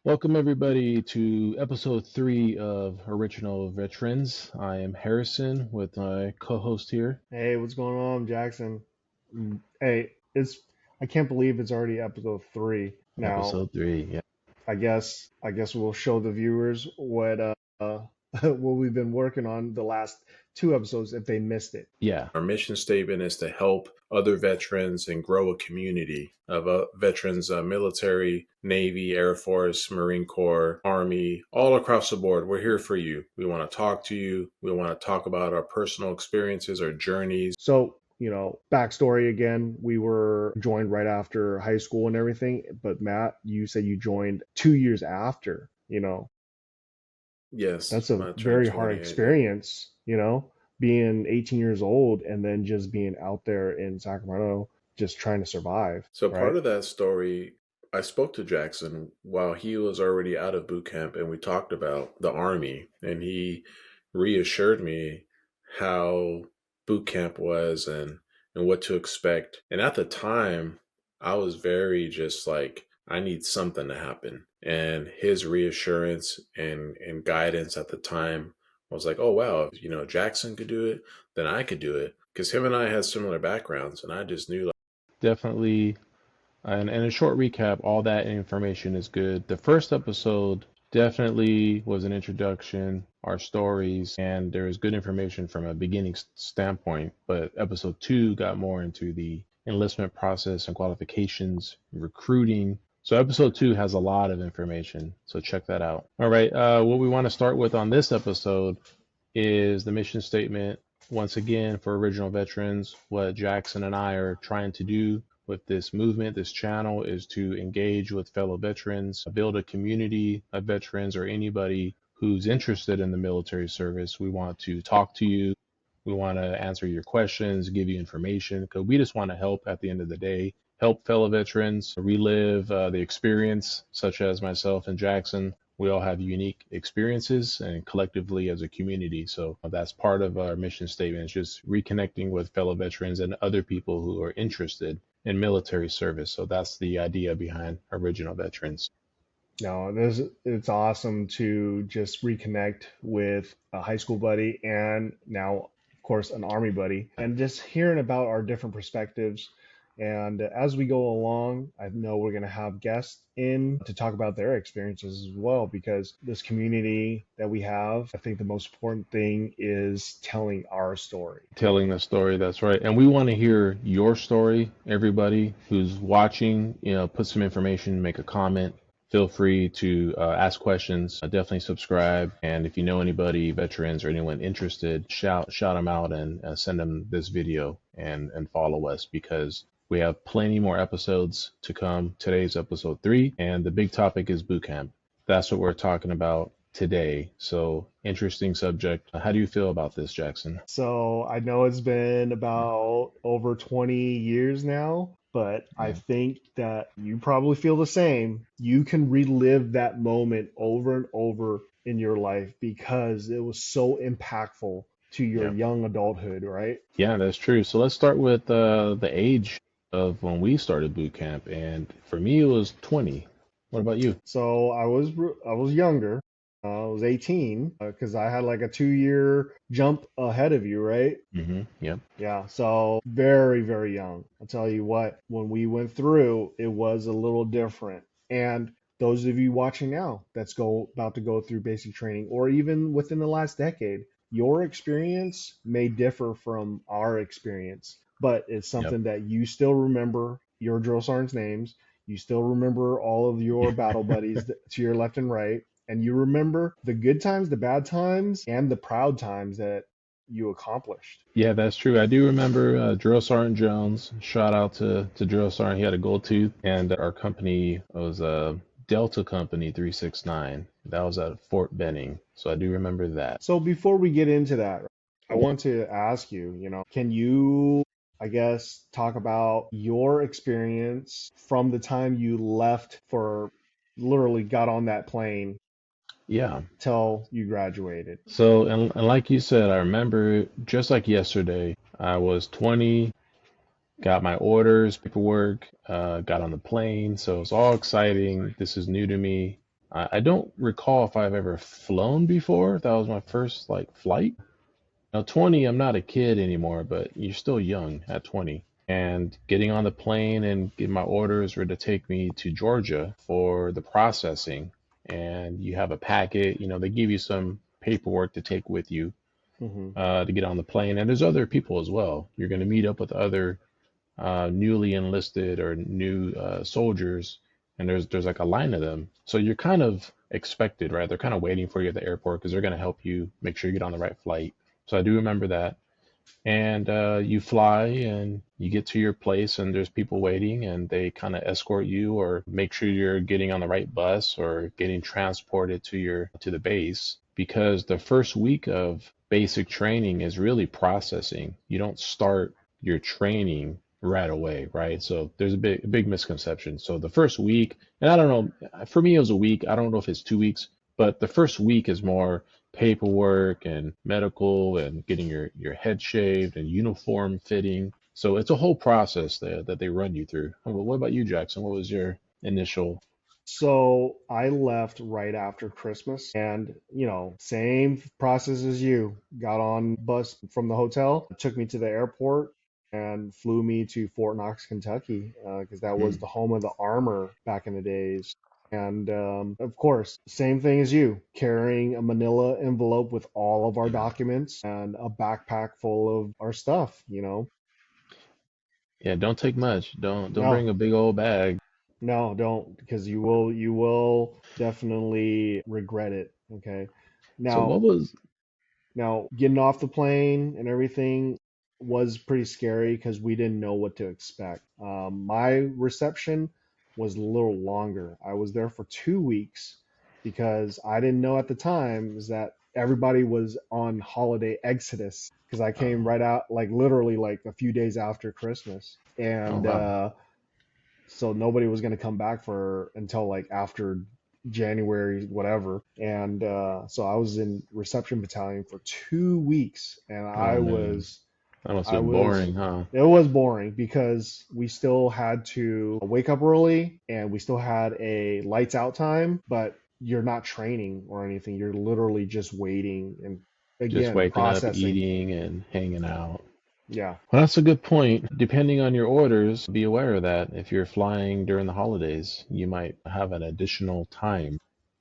Welcome, everybody, to episode 3 of Original Veterans. I am Harrison with my co host here. Hey, what's going on, Jackson? Hey, I can't believe it's already episode three. Now, Episode 3, yeah. I guess we'll show the viewers what we've been working on the last two episodes if they missed it. Yeah, Our mission statement is to help other veterans and grow a community of veterans, military, Navy, Air Force, Marine Corps, Army, all across the board. We're here for you. We want to talk to you. We want to talk about our personal experiences, our journeys. So, backstory again, we were joined right after high school and everything, but Matt, you said you joined 2 years after. Yes, That's a I turned very hard 28. Yeah. experience, being 18 years old and then just being out there in Sacramento, just trying to survive, So right? part of that story, I spoke to Jackson while he was already out of boot camp, and we talked about the Army, and he reassured me how boot camp was and what to expect. And at the time, I was very just like, I need something to happen. And his reassurance and guidance at the time was like, oh wow, if Jackson could do it, then I could do it. Because him and I had similar backgrounds, and I just knew definitely. And a short recap, all that information is good. The first episode definitely was an introduction, our stories, and there is good information from a beginning standpoint. But episode 2 got more into the enlistment process and qualifications, recruiting. So episode 2 has a lot of information. So check that out. All right. What we want to start with on this episode is the mission statement. Once again, for original veterans, what Jackson and I are trying to do with this movement, this channel, is to engage with fellow veterans, build a community of veterans or anybody who's interested in the military service. We want to talk to you. We want to answer your questions, give you information, because we just want to help at the end of the day, help fellow veterans relive the experience, such as myself and Jackson. We all have unique experiences and collectively as a community. So that's part of our mission statement, is just reconnecting with fellow veterans and other people who are interested in military service. So that's the idea behind Original Veterans. No, it's awesome to just reconnect with a high school buddy and now, of course, an army buddy, and just hearing about our different perspectives. And as we go along, I know we're going to have guests in to talk about their experiences as well, because this community that we have, I think the most important thing is telling our story. Telling the story, that's right. And we want to hear your story. Everybody who's watching, put some information, make a comment. Feel free to ask questions. Definitely subscribe. And if you know anybody, veterans or anyone interested, shout them out and send them this video and follow us, because we have plenty more episodes to come. Today's episode 3, and the big topic is boot camp. That's what we're talking about today. So interesting subject. How do you feel about this, Jackson? So I know it's been about over 20 years now, but I Yeah. think that you probably feel the same. You can relive that moment over and over in your life because it was so impactful to your Yeah. young adulthood, right? Yeah, that's true. So let's start with the age of when we started boot camp. And for me, it was 20. What about you? So I was younger. I was 18 because I had like a 2 year jump ahead of you, right? Yep. Yeah, so very, very young. I'll tell you what, when we went through, it was a little different. And those of you watching now about to go through basic training, or even within the last decade, your experience may differ from our experience, but it's Yep. something that you still remember your drill sergeants' names. You still remember all of your battle buddies to your left and right. And you remember the good times, the bad times, and the proud times that you accomplished. Yeah, that's true. I do remember Drill Sergeant Jones. Shout out to Drill Sergeant. He had a gold tooth, and our company was Delta Company 369. That was at Fort Benning. So I do remember that. So before we get into that, I Yeah. want to ask you, can you, I guess, talk about your experience from the time you left for literally got on that plane Yeah. till you graduated? So, and like you said, I remember just like yesterday, I was 20, got my orders, paperwork, got on the plane. So it's all exciting. This is new to me. I don't recall if I've ever flown before. That was my first like flight. Now, 20, I'm not a kid anymore, but you're still young at 20. And getting on the plane and getting my orders were to take me to Georgia for the processing. And you have a packet, they give you some paperwork to take with you Hmm. to get on the plane. And there's other people as well. You're going to meet up with other newly enlisted or new soldiers, and there's like a line of them. So you're kind of expected, right? They're kind of waiting for you at the airport because they're going to help you make sure you get on the right flight. So I do remember that. And you fly and you get to your place, and there's people waiting, and they kind of escort you or make sure you're getting on the right bus or getting transported to the base. Because the first week of basic training is really processing. You don't start your training right away, right? So there's a big misconception. So the first week, and I don't know, for me it was a week. I don't know if it's 2 weeks, but the first week is more paperwork and medical and getting your head shaved and uniform fitting. So it's a whole process there that they run you through. What about you, Jackson? What was your initial? So I left right after Christmas and, same process as you. Got on bus from the hotel, took me to the airport and flew me to Fort Knox, Kentucky, because that was Mm, the home of the armor back in the days. And of course, same thing as you, carrying a manila envelope with all of our yeah. documents and a backpack full of our stuff. Yeah, don't take much. Don't bring No, a big old bag. no, don't, because you will definitely regret it. Okay. So Now, what was getting off the plane and everything was pretty scary because we didn't know what to expect. My reception was a little longer. I was there for 2 weeks because I didn't know at the time is that everybody was on holiday exodus because I came oh, right out like literally like a few days after Christmas. oh And wow. so nobody was going to come back for until like after January, whatever. And so I was in reception battalion for 2 weeks, and Oh man. That must I have been was, boring, huh? it was boring because we still had to wake up early and we still had a lights out time, but you're not training or anything. You're literally just waiting and Just again waking up, processing. eating, and hanging out. Yeah. Well, that's a good point. Depending on your orders, be aware of that. If you're flying during the holidays, you might have an additional time.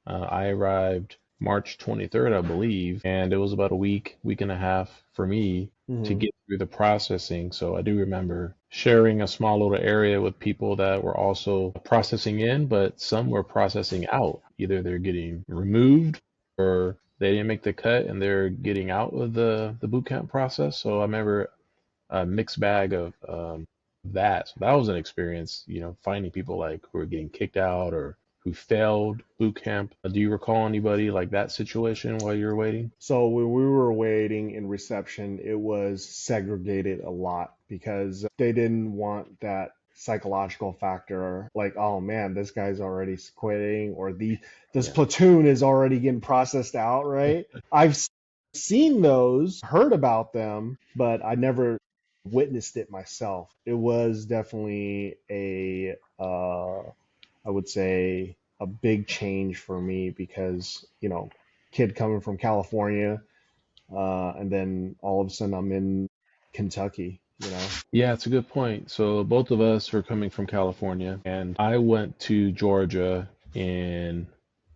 I arrived March 23rd, I believe, and it was about a week and a half for me to Hmm. get through the processing. So I do remember sharing a small little area with people that were also processing in, but some were processing out. Either they're getting removed or they didn't make the cut and they're getting out of the boot camp process. So I remember a mixed bag of that. So that was an experience, finding people like who are getting kicked out or who failed boot camp. Do you recall anybody like that situation while you were waiting? So when we were waiting in reception, it was segregated a lot because they didn't want that psychological factor like, oh man, this guy's already quitting or this Yeah. platoon is already getting processed out, right? Seen those, heard about them, but I never witnessed it myself. It was definitely I would say a big change for me because, kid coming from California, and then all of a sudden I'm in Kentucky. Yeah, it's a good point. So both of us are coming from California, and I went to Georgia in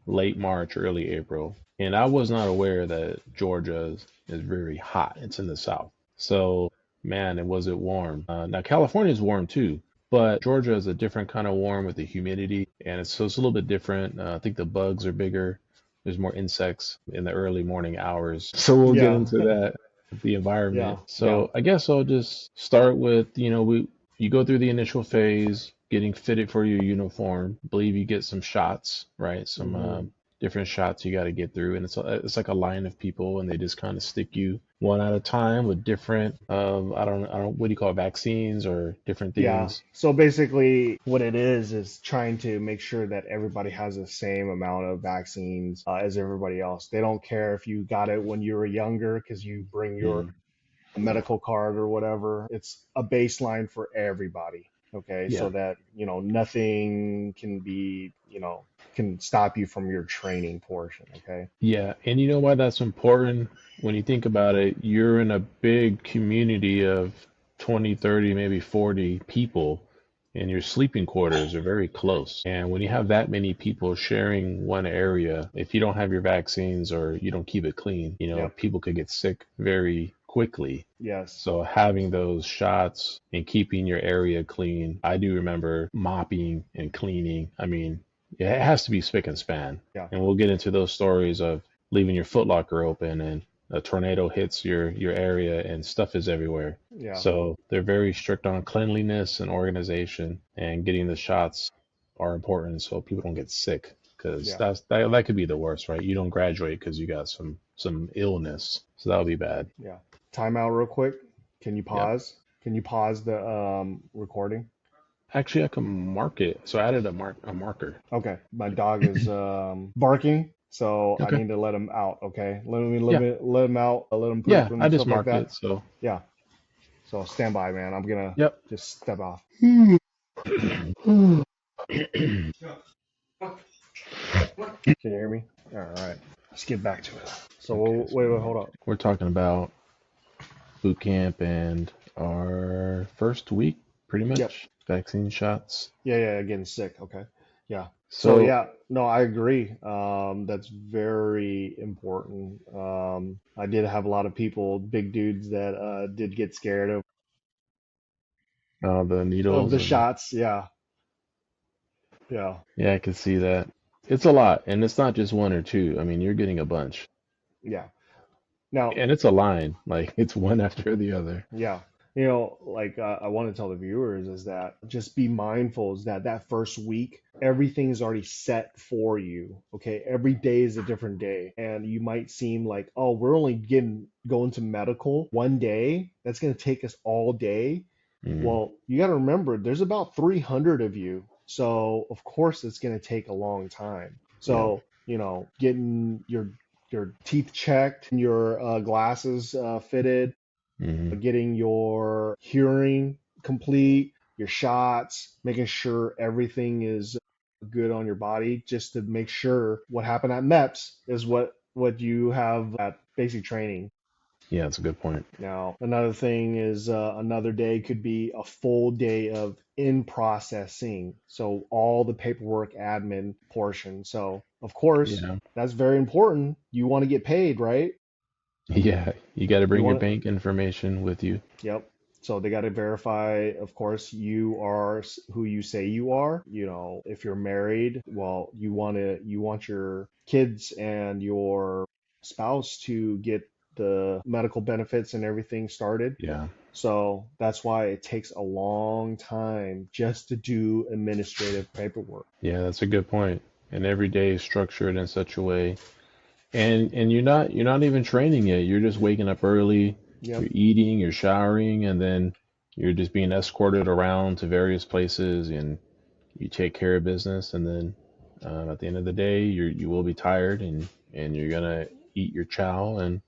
late March, early April, and I was not aware that Georgia is very hot. It's in the south. So, man, was it warm. Now California is warm too, but Georgia is a different kind of warm with the humidity, and it's a little bit different. I think the bugs are bigger. There's more insects in the early morning hours. So we'll get Yeah, into that, the yeah, environment. yeah. So I guess I'll just start with, you go through the initial phase, getting fitted for your uniform. I believe you get some shots, right? Some Hmm. different shots you got to get through, and it's like a line of people, and they just kind of stick you one at a time with different, I don't, what do you call it, vaccines or different Yeah. things. So basically, what it is trying to make sure that everybody has the same amount of vaccines as everybody else. They don't care if you got it when you were younger because you bring your Mm, medical card or whatever. It's a baseline for everybody. Okay, so Yeah. that, nothing can be, can stop you from your training portion. Okay. Yeah, and you know why that's important? When you think about it, you're in a big community of 20, 30, maybe 40 people, and your sleeping quarters are very close. And when you have that many people sharing one area, if you don't have your vaccines or you don't keep it clean, Yep. people could get sick very quickly. Yes. So having those shots and keeping your area clean, I do remember mopping and cleaning. I mean, it has to be spick and span. Yeah. And we'll get into those stories of leaving your Foot Locker open and a tornado hits your area and stuff is everywhere. Yeah. So they're very strict on cleanliness and organization, and getting the shots are important so people don't get sick, because Yeah. that could be the worst, right? You don't graduate because you got some illness, so that would be bad. Yeah. Time out real quick. Can you Yep. pause? Can you pause the recording? Actually, I can mark it. So I added a marker. Okay. My dog is barking, so I Okay. need to let him out. Okay. Yeah. Let him out. Let him Yeah. poop I and just stuff like marked that. it. So Yeah. So stand by, man. I'm gonna yep. just step off. Can you hear me? All right. Let's get back to it. So Okay. wait, hold up. We're talking about boot camp and our first week, pretty Yep. much vaccine shots. Yeah. Getting sick. Okay. Yeah. So So yeah, no, I agree. That's very important. I did have a lot of people, big dudes, that did get scared the of needles the and shots. Yeah. Yeah. yeah, I can see that. It's a lot, and it's not just one or two. I mean, you're getting a bunch, Yeah. Now, and it's a line, like it's one after the other. yeah. Like I want to tell the viewers is that just be mindful is that that first week, everything is already set for you. Okay. Every day is a different day. And you might seem like, oh, we're only going to medical one day. That's going to take us all day. Mm, Well, you got to remember there's about 300 of you. So, of course, it's going to take a long time. yeah. So, getting your teeth checked, your glasses fitted, Hmm. getting your hearing complete, your shots, making sure everything is good on your body, just to make sure what happened at MEPS is what you have at basic training. Yeah, that's a good point. Now, another thing is another day could be a full day of in processing. So, all the paperwork admin portion. So, of course, Yeah. that's very important. You want to get paid, right? Yeah, you got to You bring your want bank information with you. Yep. So they got to verify, of course, you are who you say you are. If you're married, well, you want your kids and your spouse to get the medical benefits and everything started. Yeah. So that's why it takes a long time just to do administrative paperwork. Yeah, that's a good point. And every day is structured in such a way. And you're not even training yet. You're just waking up early, Yep. you're eating, you're showering, and then you're just being escorted around to various places, and you take care of business. And then at the end of the day, you will be tired, and you're gonna eat your chow and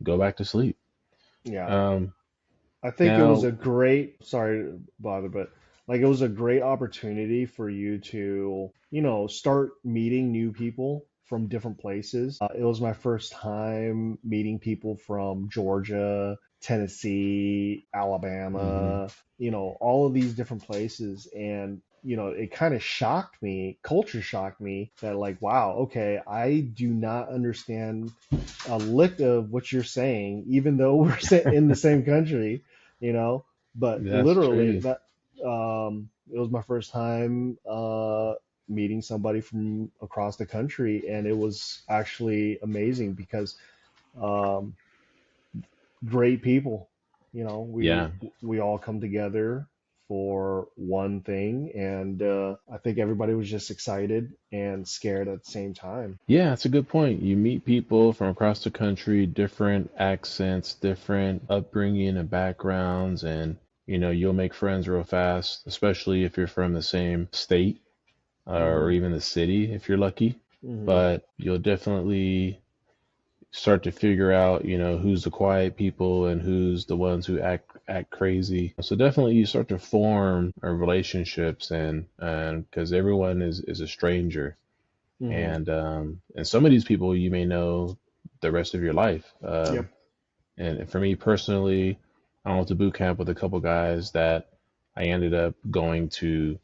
go back to sleep. Yeah. Um, I think it was now, a great, sorry to bother, but like it was a great opportunity for you to, start meeting new people from different places. It was my first time meeting people from Georgia, Tennessee, mhm, Alabama, all of these different places. And, it kind of shocked me, culture shocked me that, like, wow, okay, I do not understand a lick of what you're saying, even though we're in the same country, you know. But that's literally, true. that it was my first time meeting somebody from across the country, and it was actually amazing because um, great people. We Yeah. we all come together for one thing, and I think everybody was just excited and scared at the same time. Yeah, that's a good point. You meet people from across the country, different accents, different upbringing and backgrounds, and you'll make friends real fast, especially if you're from the same state or Hmm. even the city if you're lucky. Hmm. But you'll definitely start to figure out, who's the quiet people and who's the ones who act crazy. So definitely you start to form relationships, and because everyone is a stranger, Hmm. and some of these people you may know the rest of your life. Yep. And for me personally, I went to boot camp with a couple guys that I ended up going to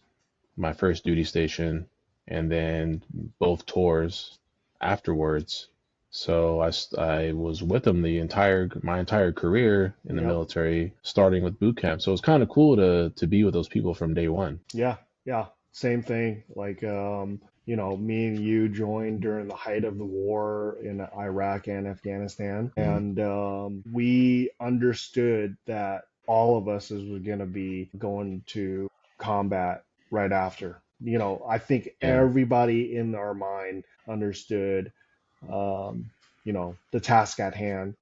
my first duty station and then both tours afterwards. So I was with them my entire career in the Yep. military, starting with boot camp. So it's kind of cool to be with those people from day one. Yeah. Yeah. Same thing. Like, me and you joined during the height of the war in Iraq and Afghanistan, Mhm. and we understood that all of us is going to be going to combat right after. I think Yeah. everybody in our mind understood the task at hand.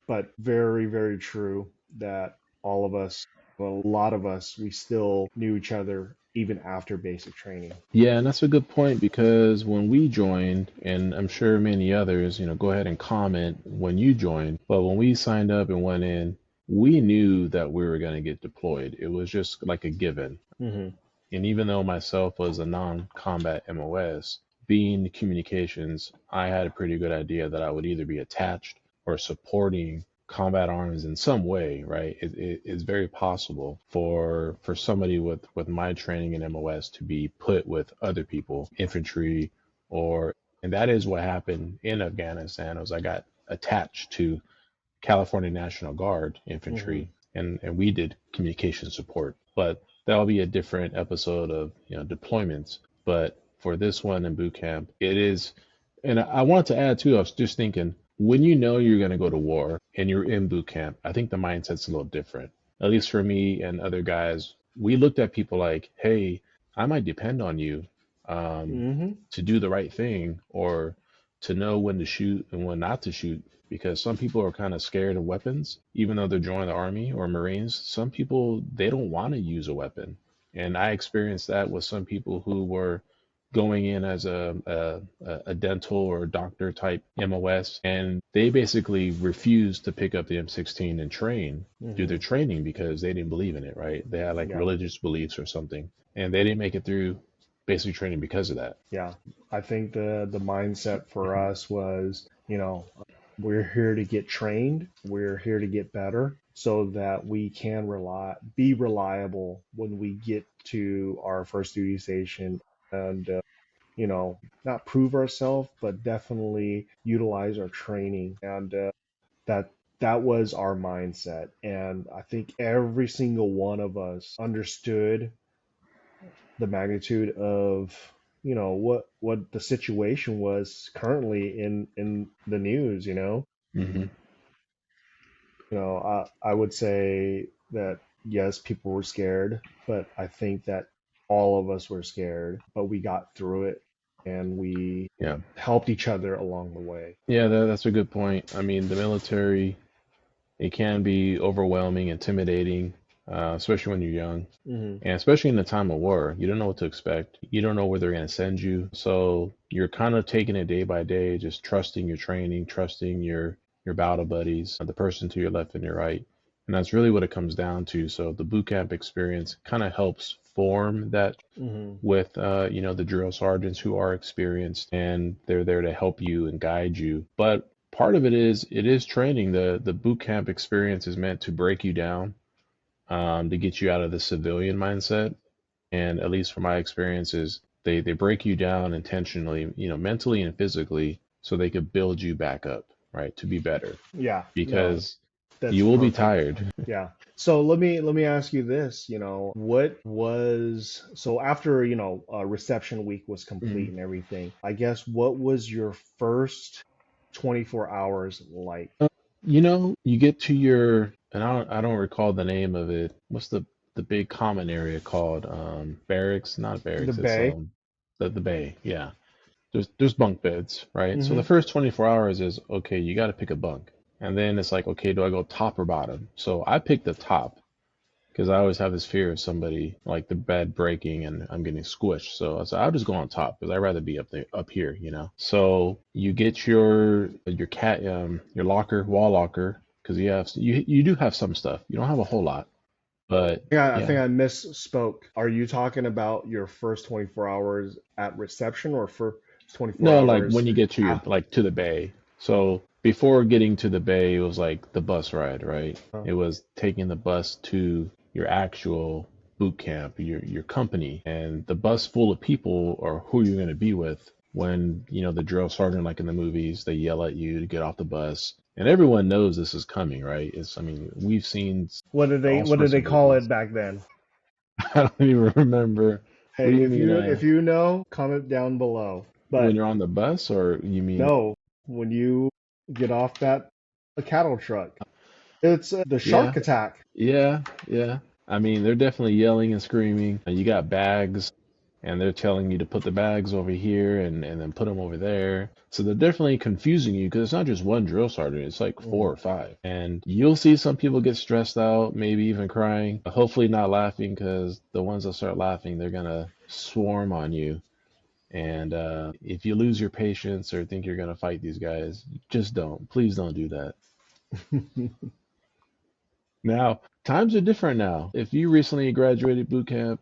But very, very true that all of us, well, a lot of us, we still knew each other even after basic training. Yeah, and that's a good point because when we joined, and I'm sure many others, go ahead and comment when you joined, but when we signed up and went in, we knew that we were going to get deployed. It was just like a given. Hmm. And even though myself was a non-combat MOS, being communications, I had a pretty good idea that I would either be attached or supporting combat arms in some way, right? It's very possible for somebody with my training in MOS to be put with other people, infantry, or and that is what happened in Afghanistan. Was I got attached to California National Guard Hmm. infantry, and we did communication support. But that'll be a different episode of deployments. But for this one in boot camp, it is. And I wanted to add too. I was just thinking when you know you're going to go to war and you're in boot camp, I think the mindset's a little different. At least for me and other guys, we looked at people like, "Hey, I might depend on you um, Hmm. to do the right thing or to know when to shoot and when not to shoot." Because some people are kind of scared of weapons, even though they're joining the army or Marines. Some people they don't want to use a weapon, and I experienced that with some people who were going in as a dental or doctor type MOS, and they basically refused to pick up the M16 and do their Hmm. training because they didn't believe in it, right? They had like Yeah. religious beliefs or something, and they didn't make it through basic training because of that. Yeah. I think the mindset for us was, we're here to get trained, we're here to get better so that we can be reliable when we get to our first duty station, and not prove ourselves, but definitely utilize our training. And that that was our mindset. And I think every single one of us understood the magnitude of what the situation was currently in the news. Hmm. I would say that yes, people were scared, but I think that all of us were scared, but we got through it and we Yeah. helped each other along the way. Yeah, that's a good point. I mean, the military, it can be overwhelming, intimidating, especially when you're young. Hmm. And especially in the time of war, you don't know what to expect. You don't know where they're going to send you. So you're kind of taking it day by day, just trusting your training, trusting your battle buddies, the person to your left and your right. And that's really what it comes down to. So the boot camp experience kind of helps form that Hmm. with the drill sergeants who are experienced and they're there to help you and guide you. But part of it is training. The boot camp experience is meant to break you down, to get you out of the civilian mindset. And at least from my experiences, they break you down intentionally, mentally and physically, so they could build you back up, right, to be better. Yeah, no, Because that's you will be perfect. tired. Yeah. So let me ask you this, what was so after, reception week was complete Mhm. and everything, I guess what was your first 24 hours like? You get to and I don't recall the name of it. What's the big common area called? Barracks, not The barracks. It's bay? the bay. Yeah. There's bunk beds, right? So the Hmm. first 24 hours is okay, you got to pick a bunk. And then it's like, okay, do I go top or bottom? So I picked the top. because I always have this fear of somebody like the bed breaking and I'm getting squished. So I said I'll just go on top because I'd rather be up there, up here, you know. So you get your cat your locker, wall locker, because you do have some stuff. You don't have a whole lot, but Yeah, I yeah. think I misspoke. Are you talking about your first 24 hours at reception or for 24 No, like hours when you get to your after? like to the bay. So before getting to the bay, it was like the bus ride, right? It was taking the bus to your actual boot camp, your company, and the bus full of people or who you're going to be with when, you know, the drill sergeant, like in the movies, they yell at you to get off the bus. And everyone knows this is coming, right? I mean, we've seen all What did sorts they of call it movies. back then? I don't even remember. What Hey, do you mean, if you know, comment down below. when But you're on the bus, or you mean, no, when you get off that a cattle truck, it's the yeah. shark attack. Yeah, yeah. I mean, they're definitely yelling and screaming. You got bags, and they're telling you to put the bags over here and then put them over there. So they're definitely confusing you because it's not just one drill sergeant, it's like four Hmm. or five. And you'll see some people get stressed out, maybe even crying. Hopefully not laughing because the ones that start laughing, they're gonna swarm on you. And if you lose your patience or think you're gonna fight these guys, just don't. Please don't do that. Now, times are different now. If you recently graduated boot camp,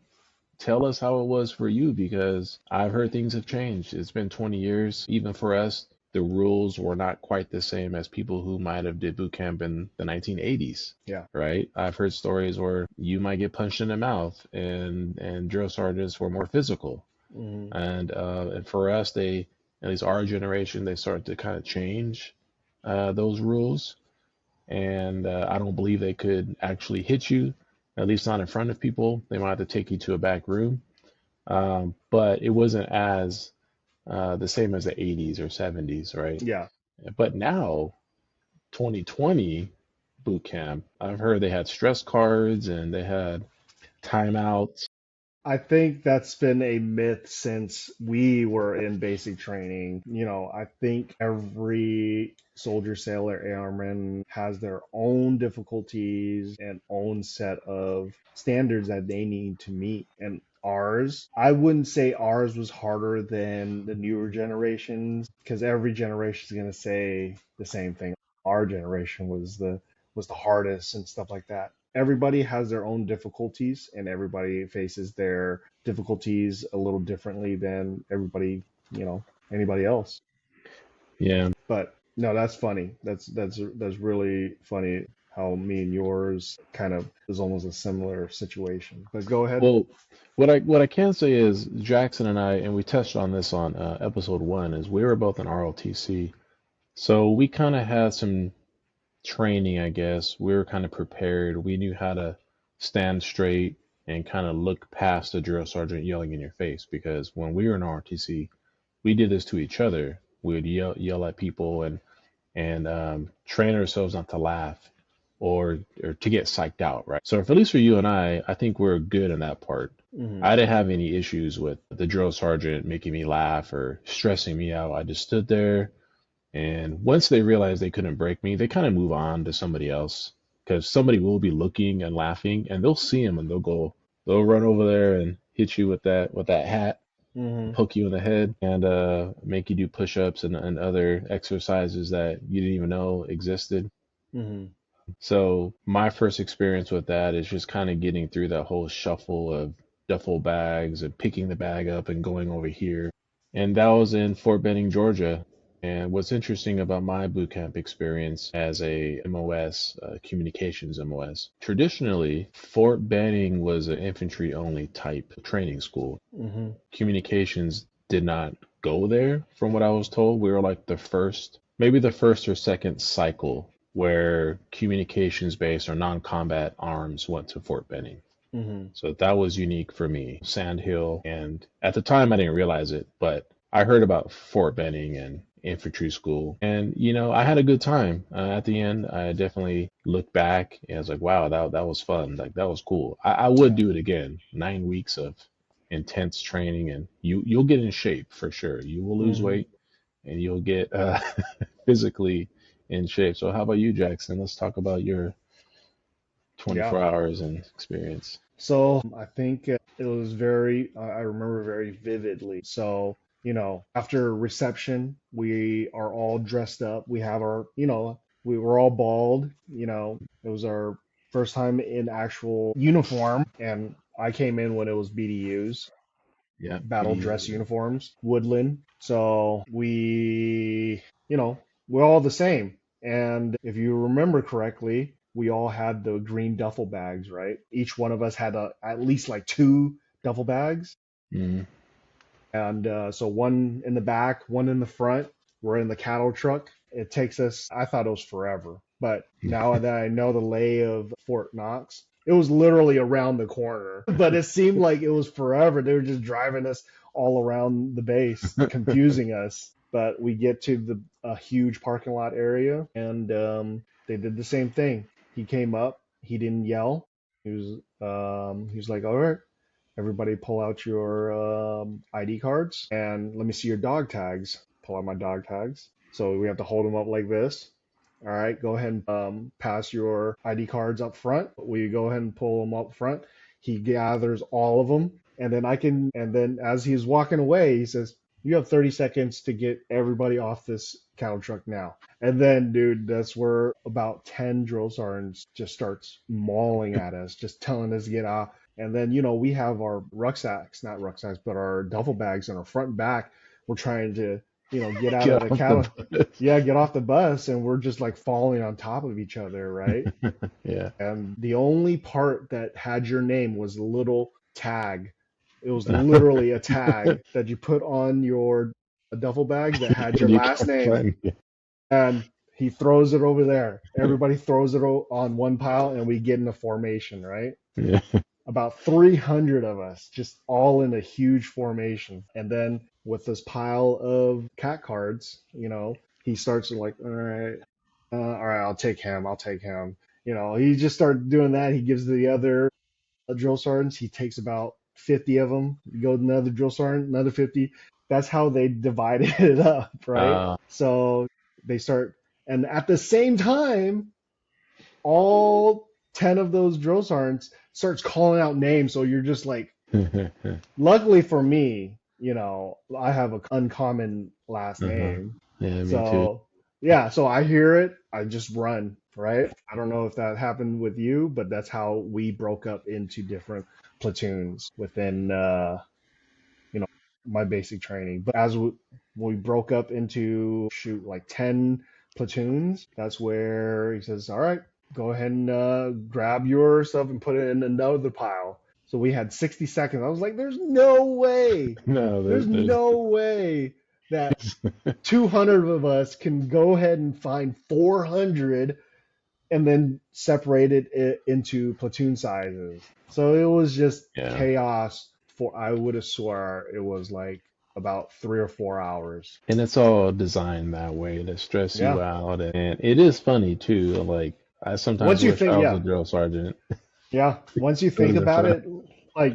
tell us how it was for you because I've heard things have changed. It's been 20 years. Even for us, the rules were not quite the same as people who might have did boot camp in the 1980s, Yeah. right? I've heard stories where you might get punched in the mouth and drill sergeants were more physical. Hmm. And for us, they, at least our generation, they started to kind of change those rules, and I don't believe they could actually hit you, at least not in front of people. They might have to take you to a back room, but it wasn't as the same as the 80s or 70s, right? Yeah. But now, 2020 boot camp, I've heard they had stress cards and they had timeouts. I think that's been a myth since we were in basic training. I think every soldier, sailor, airman has their own difficulties and own set of standards that they need to meet. And ours, I wouldn't say ours was harder than the newer generations because every generation is going to say the same thing. Our generation was the hardest and stuff like that. Everybody has their own difficulties and everybody faces their difficulties a little differently than anybody else. Yeah. But no, that's funny. That's really funny how me and yours kind of is almost a similar situation. But go ahead. Well, what I can say is Jackson and I, and we touched on this on episode one, is we were both in ROTC. So we kind of had some training, I guess. We were kind of prepared. We knew how to stand straight and kind of look past the drill sergeant yelling in your face because when we were in ROTC, we did this to each other. We would yell at people and train ourselves not to laugh or to get psyched out, right? So, for, at least for you and I think we're good in that part. Hmm. I didn't have any issues with the drill sergeant making me laugh or stressing me out. I just stood there, and once they realized they couldn't break me, they kind of move on to somebody else because somebody will be looking and laughing, and they'll see him and they'll run over there and hit you with that hat, Hmm. poke you in the head, and make you do push-ups and other exercises that you didn't even know existed. Hmm. So my first experience with that is just kind of getting through that whole shuffle of duffel bags and picking the bag up and going over here. And that was in Fort Benning, Georgia. And what's interesting about my boot camp experience as a MOS, communications MOS, traditionally Fort Benning was an infantry only type training school. Hmm. Communications did not go there, from what I was told. We were like the first, maybe the first or second cycle where communications based or non combat arms went to Fort Benning. Hmm. So that was unique for me, Sandhill. And at the time, I didn't realize it, but I heard about Fort Benning and infantry school. And, you know, I had a good time. At the end, I definitely looked back and I was like, wow, that was fun. Like, that was cool. I would Yeah. do it again. 9 weeks of intense training, and you'll get in shape for sure. You will lose Hmm. weight and you'll get physically in shape. So how about you, Jackson? Let's talk about your Yeah. 24 hours and experience. So I think it was very, I remember very vividly. So, after reception, we are all dressed up. We have our, we were all bald. It was our first time in actual uniform. And I came in when it was BDUs, Yeah, battle dress BDU. uniforms, Woodland. So we're all the same. And if you remember correctly, we all had the green duffel bags, right? Each one of us had at least like two duffel bags. Mm, And so one in the back, one in the front. We're in the cattle truck. It takes us, I thought it was forever. But now that I know the lay of Fort Knox, it was literally around the corner. But it seemed like it was forever. They were just driving us all around the base, confusing us. But we get to a huge parking lot area, and they did the same thing. He came up. He didn't yell. He was like, "All right, everybody pull out your ID cards and let me see your dog tags." Pull out my dog tags. So we have to hold them up like this. All right, go ahead and pass your ID cards up front. We go ahead and pull them up front. He gathers all of them. And then as he's walking away, he says, "You have 30 seconds to get everybody off this cattle truck now." And then, dude, that's where about 10 drill sergeants just starts mauling at us, just telling us to get off. And then, we have our rucksacks, not rucksacks, but our duffel bags in our front and back. We're trying to, get out of get the off cattle. the bus. Yeah, get off the bus. And we're just like falling on top of each other, right? Yeah. And the only part that had your name was a little tag. It was literally a tag that you put on your duffel bag that had your You last can't name. find it. And he throws it over there. Everybody throws it on one pile, and we get in a formation, right? Yeah. About 300 of us, just all in a huge formation. And then with this pile of cat cards, he starts like, all right, I'll take him. I'll take him. He just started doing that. He gives the other drill sergeants. He takes about 50 of them. You go to another drill sergeant, another 50. That's how they divided it up, right? Uh, So they start, and at the same time, all 10 of those drill sergeants starts calling out names. So you're just like, uh-huh. luckily for me, I have an uncommon last name. Yeah, me too. So yeah, so I hear it, I just run, right? I don't know if that happened with you, but that's how we broke up into different platoons within you know my basic training. But as we broke up into shoot like 10 platoons, that's where he says, "All right, go ahead and grab your stuff and put it in another pile." So we had 60 seconds. I was like, "There's no way. No, There's no way that 200 of us can go ahead and find 400 and then separated it into platoon sizes." So it was just yeah. chaos for, I would have swore it was like about 3 or 4 hours. And it's all designed that way to stress Yeah. you out. And it is funny too. Like, I sometimes Once you wish think, I was a yeah, drill sergeant yeah. Once you think doing the about front. it, like,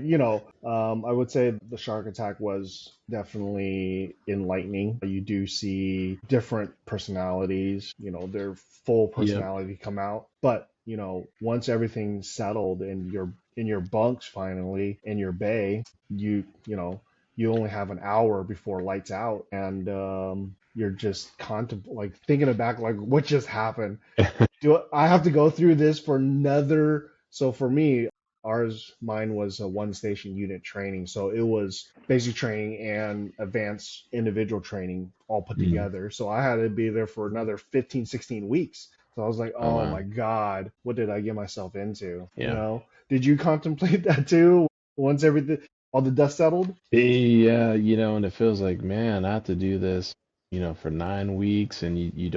I would say the shark attack was definitely enlightening. You do see different personalities, their full Yep. personality come out. But, once everything's settled and you're in your bunks finally in your bay, you only have an hour before lights out, and you're just like thinking back, like, what just happened? Do I have to go through this for another? So for me, mine was a one station unit training. So it was basic training and advanced individual training all put Mm. together. So I had to be there for another 15, 16 weeks. So I was like, Oh, oh wow. my God, what did I get myself into? Yeah. Did you contemplate that too? Once everything, all the dust settled? Yeah, and it feels like, man, I have to do this, for 9 weeks, and you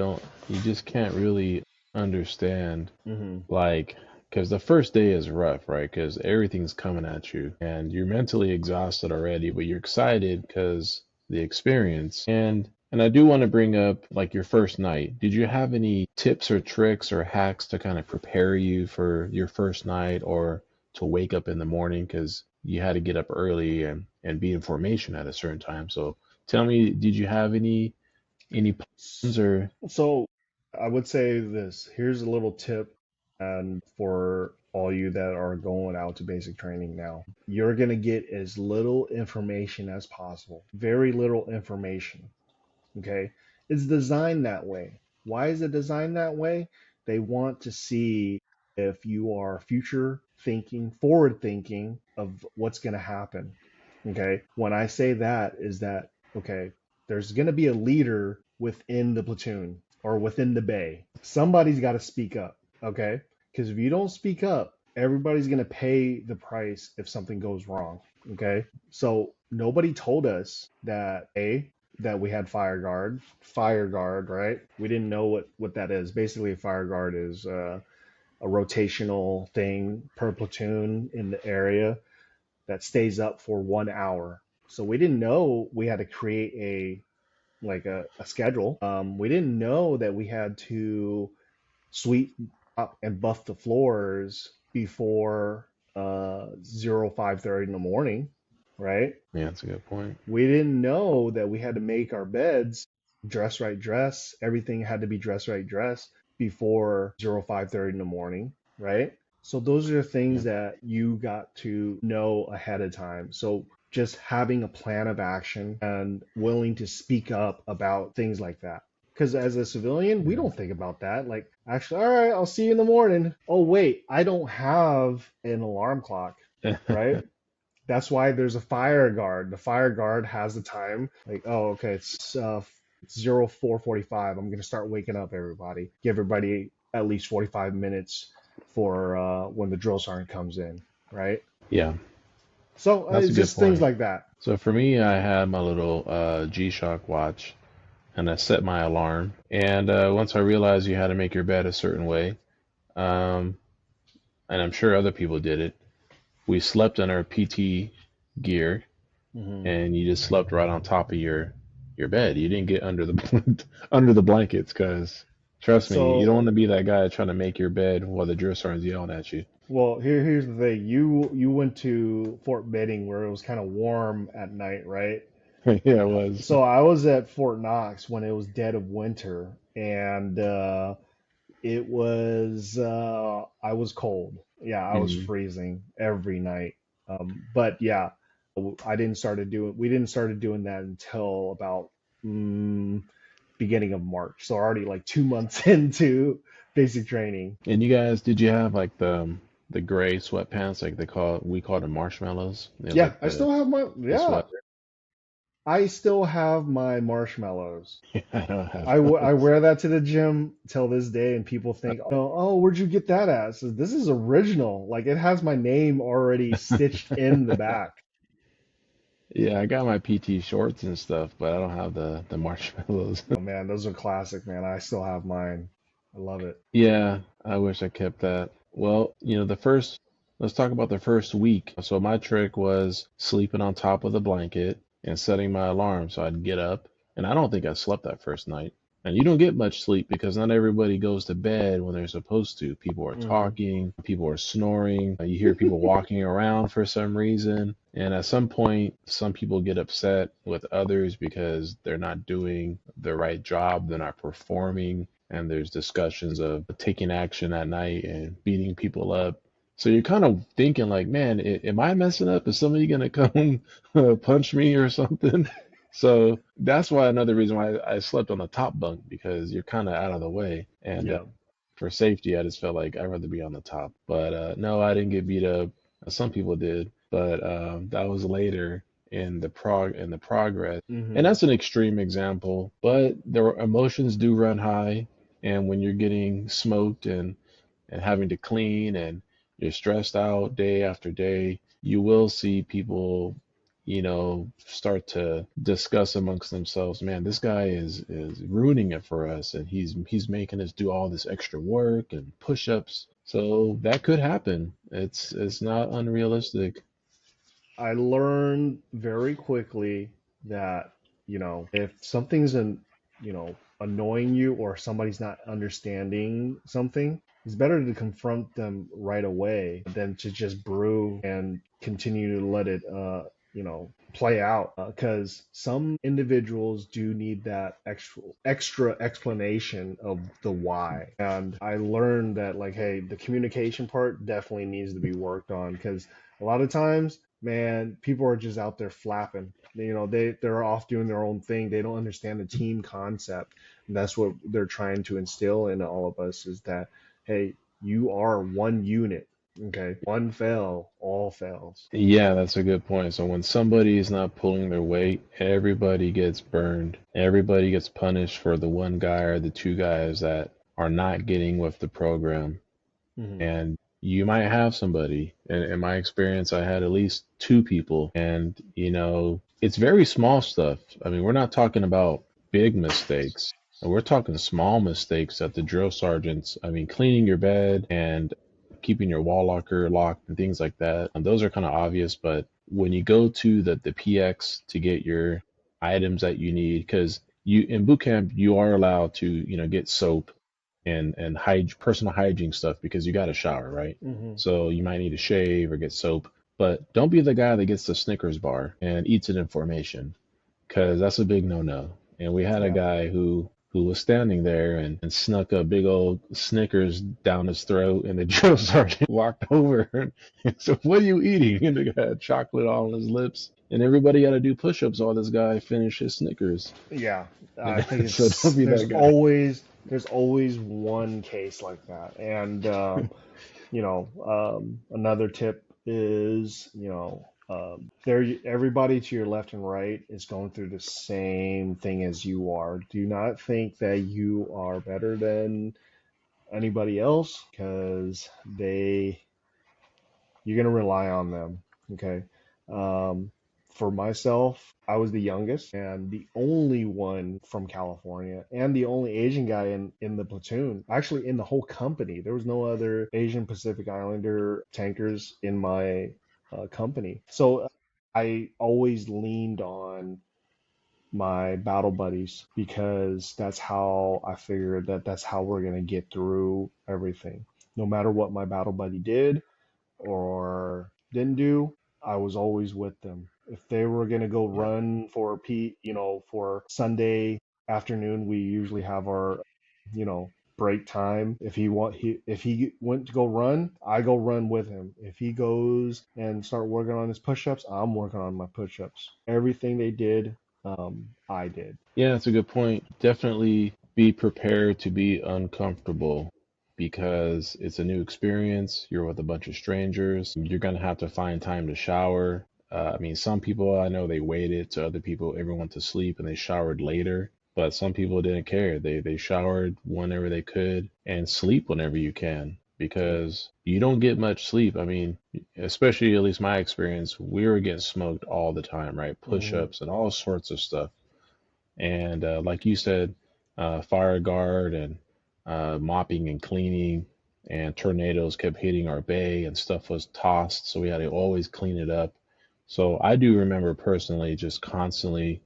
just can't really understand, Hmm. like, because the first day is rough, right? Because everything's coming at you, and you're mentally exhausted already, but you're excited because the experience. And I do want to bring up, like, your first night. Did you have any tips or tricks or hacks to kind of prepare you for your first night or to wake up in the morning? Because you had to get up early and be in formation at a certain time. So tell me, did you have any plans or So I would say this. Here's a little tip, and for all you that are going out to basic training now. You're going to get as little information as possible, very little information. Okay. It's designed that way. Why is it designed that way? They want to see if you are future thinking, forward thinking of what's going to happen. Okay. When I say that, is that, okay, there's going to be a leader within the platoon or within the bay. Somebody's got to speak up. Okay. Because if you don't speak up, everybody's going to pay the price if something goes wrong. Okay. So nobody told us that, that we had fire guard, right? We didn't know what that is. Basically, a fire guard is a rotational thing per platoon in the area that stays up for 1 hour. So we didn't know we had to create a schedule. We didn't know that we had to sweep up and buff the floors before 05:30 in the morning, right? Yeah, that's a good point. We didn't know that we had to make our beds dress right dress. Everything had to be dress right dress before 05:30 in the morning, right? So those are Yeah. things that you got to know ahead of time. So just having a plan of action and willing to speak up about things like that. Because as a civilian, we don't think about that. Like, actually, all right, I'll see you in the morning. Oh, wait, I don't have an alarm clock, Yeah. right? That's why there's a fire guard. The fire guard has the time. Like, oh, okay, it's 04:45. I'm gonna start waking up everybody. Give everybody at least 45 minutes for when the drill sergeant comes in, right? Yeah, So that's a it's good just things point. like that. So for me, I had my little G-Shock watch, and I set my alarm. And once I realized you had to make your bed a certain way, um, and I'm sure other people did it, we slept in our PT gear, Hmm. and you just slept right on top of your bed. You didn't get under the under the blankets, because trust me, you don't So, want to be that guy trying to make your bed while the drill sergeant's yelling at you. well, here's the thing. You went to Fort Benning where it was kind of warm at night, right? Yeah, it was. So I was at Fort Knox when it was dead of winter, and it was I was cold. Yeah, I was Mhm. freezing every night. But yeah, I didn't started doing we didn't started doing that until about mm, beginning of March. So already like 2 months into basic training. And you guys, did you have like the gray sweatpants, like we call them marshmallows? They have Yeah, like I still have my the yeah, sweat. I still have my marshmallows. I don't have I those. wear that to the gym till this day, and people think, oh, where'd you get that at? So this is original. Like it has my name already stitched in the back. Yeah, I got my PT shorts and stuff, but I don't have the marshmallows. Oh man, those are classic, man. I still have mine. I love it. Yeah, I wish I kept that. Well, let's talk about the first week. So my trick was sleeping on top of the blanket and setting my alarm so I'd get up. And I don't think I slept that first night. And you don't get much sleep because not everybody goes to bed when they're supposed to. People are Hmm. talking, people are snoring, you hear people walking around for some reason. And at some point, some people get upset with others because they're not doing the right job, they're not performing, and there's discussions of taking action at night and beating people up. So you're kind of thinking like, man, am I messing up? Is somebody gonna come punch me or something? So that's why another reason why I slept on the top bunk, because you're kind of out of the way. And Yeah. for safety, I just felt like I'd rather be on the top. But no, I didn't get beat up. Some people did, but that was later in the progress. And Hmm. that's an extreme example, but emotions do run high, and when you're getting smoked and having to clean and you're stressed out day after day, you will see people, start to discuss amongst themselves, man, this guy is ruining it for us, and he's making us do all this extra work and push-ups. So that could happen. It's not unrealistic. I learned very quickly that, if something's annoying you or somebody's not understanding something, it's better to confront them right away than to just brew and continue to let it play out, because some individuals do need that extra explanation of the why. And I learned that, like, hey, the communication part definitely needs to be worked on, because a lot of times, man, people are just out there flapping. They're off doing their own thing. They don't understand the team concept. And that's what they're trying to instill in all of us, is that, hey, you are one unit. Okay, one fail, all fails. Yeah, that's a good point. So when somebody is not pulling their weight, everybody gets burned. Everybody gets punished for the one guy or the two guys that are not getting with the program. Hmm. And you might have somebody. In my experience, I had at least two people. And, it's very small stuff. I mean, we're not talking about big mistakes. We're talking small mistakes that the drill sergeants, I mean, cleaning your bed and keeping your wall locker locked and things like that. And those are kind of obvious, but when you go to the PX to get your items that you need, because you in boot camp you are allowed to, get soap and personal hygiene stuff because you got to shower, right? Hmm. So you might need to shave or get soap, but don't be the guy that gets the Snickers bar and eats it in formation, because that's a big no-no. And we had a Yeah. guy who was standing there and snuck a big old Snickers down his throat, and the drill sergeant walked over and said, "What are you eating?" And the guy had chocolate on his lips, and everybody had to do push-ups while this guy finished his Snickers. Yeah, I And think so don't it's be there's that guy. always there's always one case like that. And another tip is, there everybody to your left and right is going through the same thing as you are. Do not think that you are better than anybody else, because you're going to rely on them. Okay. Um, for myself, I was the youngest and the only one from California and the only Asian guy in the platoon, actually in the whole company. There was no other Asian Pacific Islander tankers in my company. So I always leaned on my battle buddies, because that's how I figured that that's how we're going to get through everything. No matter what my battle buddy did or didn't do, I was always with them. If they were gonna go Yeah. run for for Sunday afternoon, we usually have our, break time. If he went to go run, I go run with him. If he goes and start working on his push-ups, I'm working on my push-ups. Everything they did, I did. Yeah, that's a good point. Definitely be prepared to be uncomfortable because it's a new experience. You're with a bunch of strangers. You're going to have to find time to shower. I mean, some people I know they waited to other people, everyone to sleep and they showered later. But some people didn't care. They showered whenever they could and sleep whenever you can Yeah. because you don't get much sleep. I mean, especially at least my experience, we were getting smoked all the time, right? Hmm. Push-ups and all sorts of stuff. And like you said, fire guard and mopping and cleaning, and tornadoes kept hitting our bay and stuff was tossed, so we had to always clean it up. So I do remember personally just constantly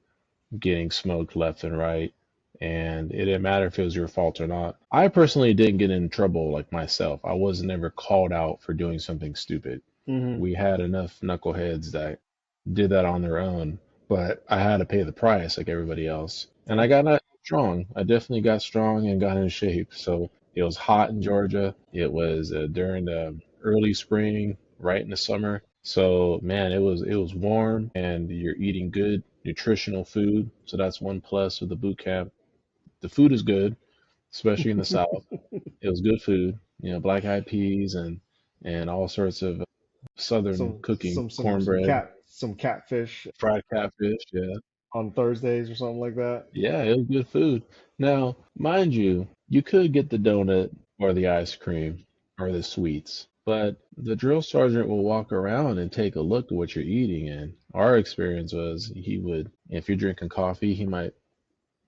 getting smoked left and right, and it didn't matter if it was your fault or not. I personally didn't get in trouble like myself. I was never called out for doing something stupid. Hmm. We had enough knuckleheads that did that on their own, but I had to pay the price like everybody else. And I Yeah. got strong. I definitely got strong and got in shape. So it was hot in Georgia. It was during the early spring, right in the summer. So man, it was warm and you're eating good nutritional food. So that's one plus of the boot camp. The food is good, especially in the South. It was good food, black eyed peas and all sorts of southern some cooking, some some some cornbread, cat some catfish fried catfish. Yeah. on Thursdays or something like that. Yeah, it was good food. Now, mind you, you could get the donut or the ice cream or the sweets, but the drill sergeant will walk around and take a look at what you're eating. And our experience was he would, if you're drinking coffee, he might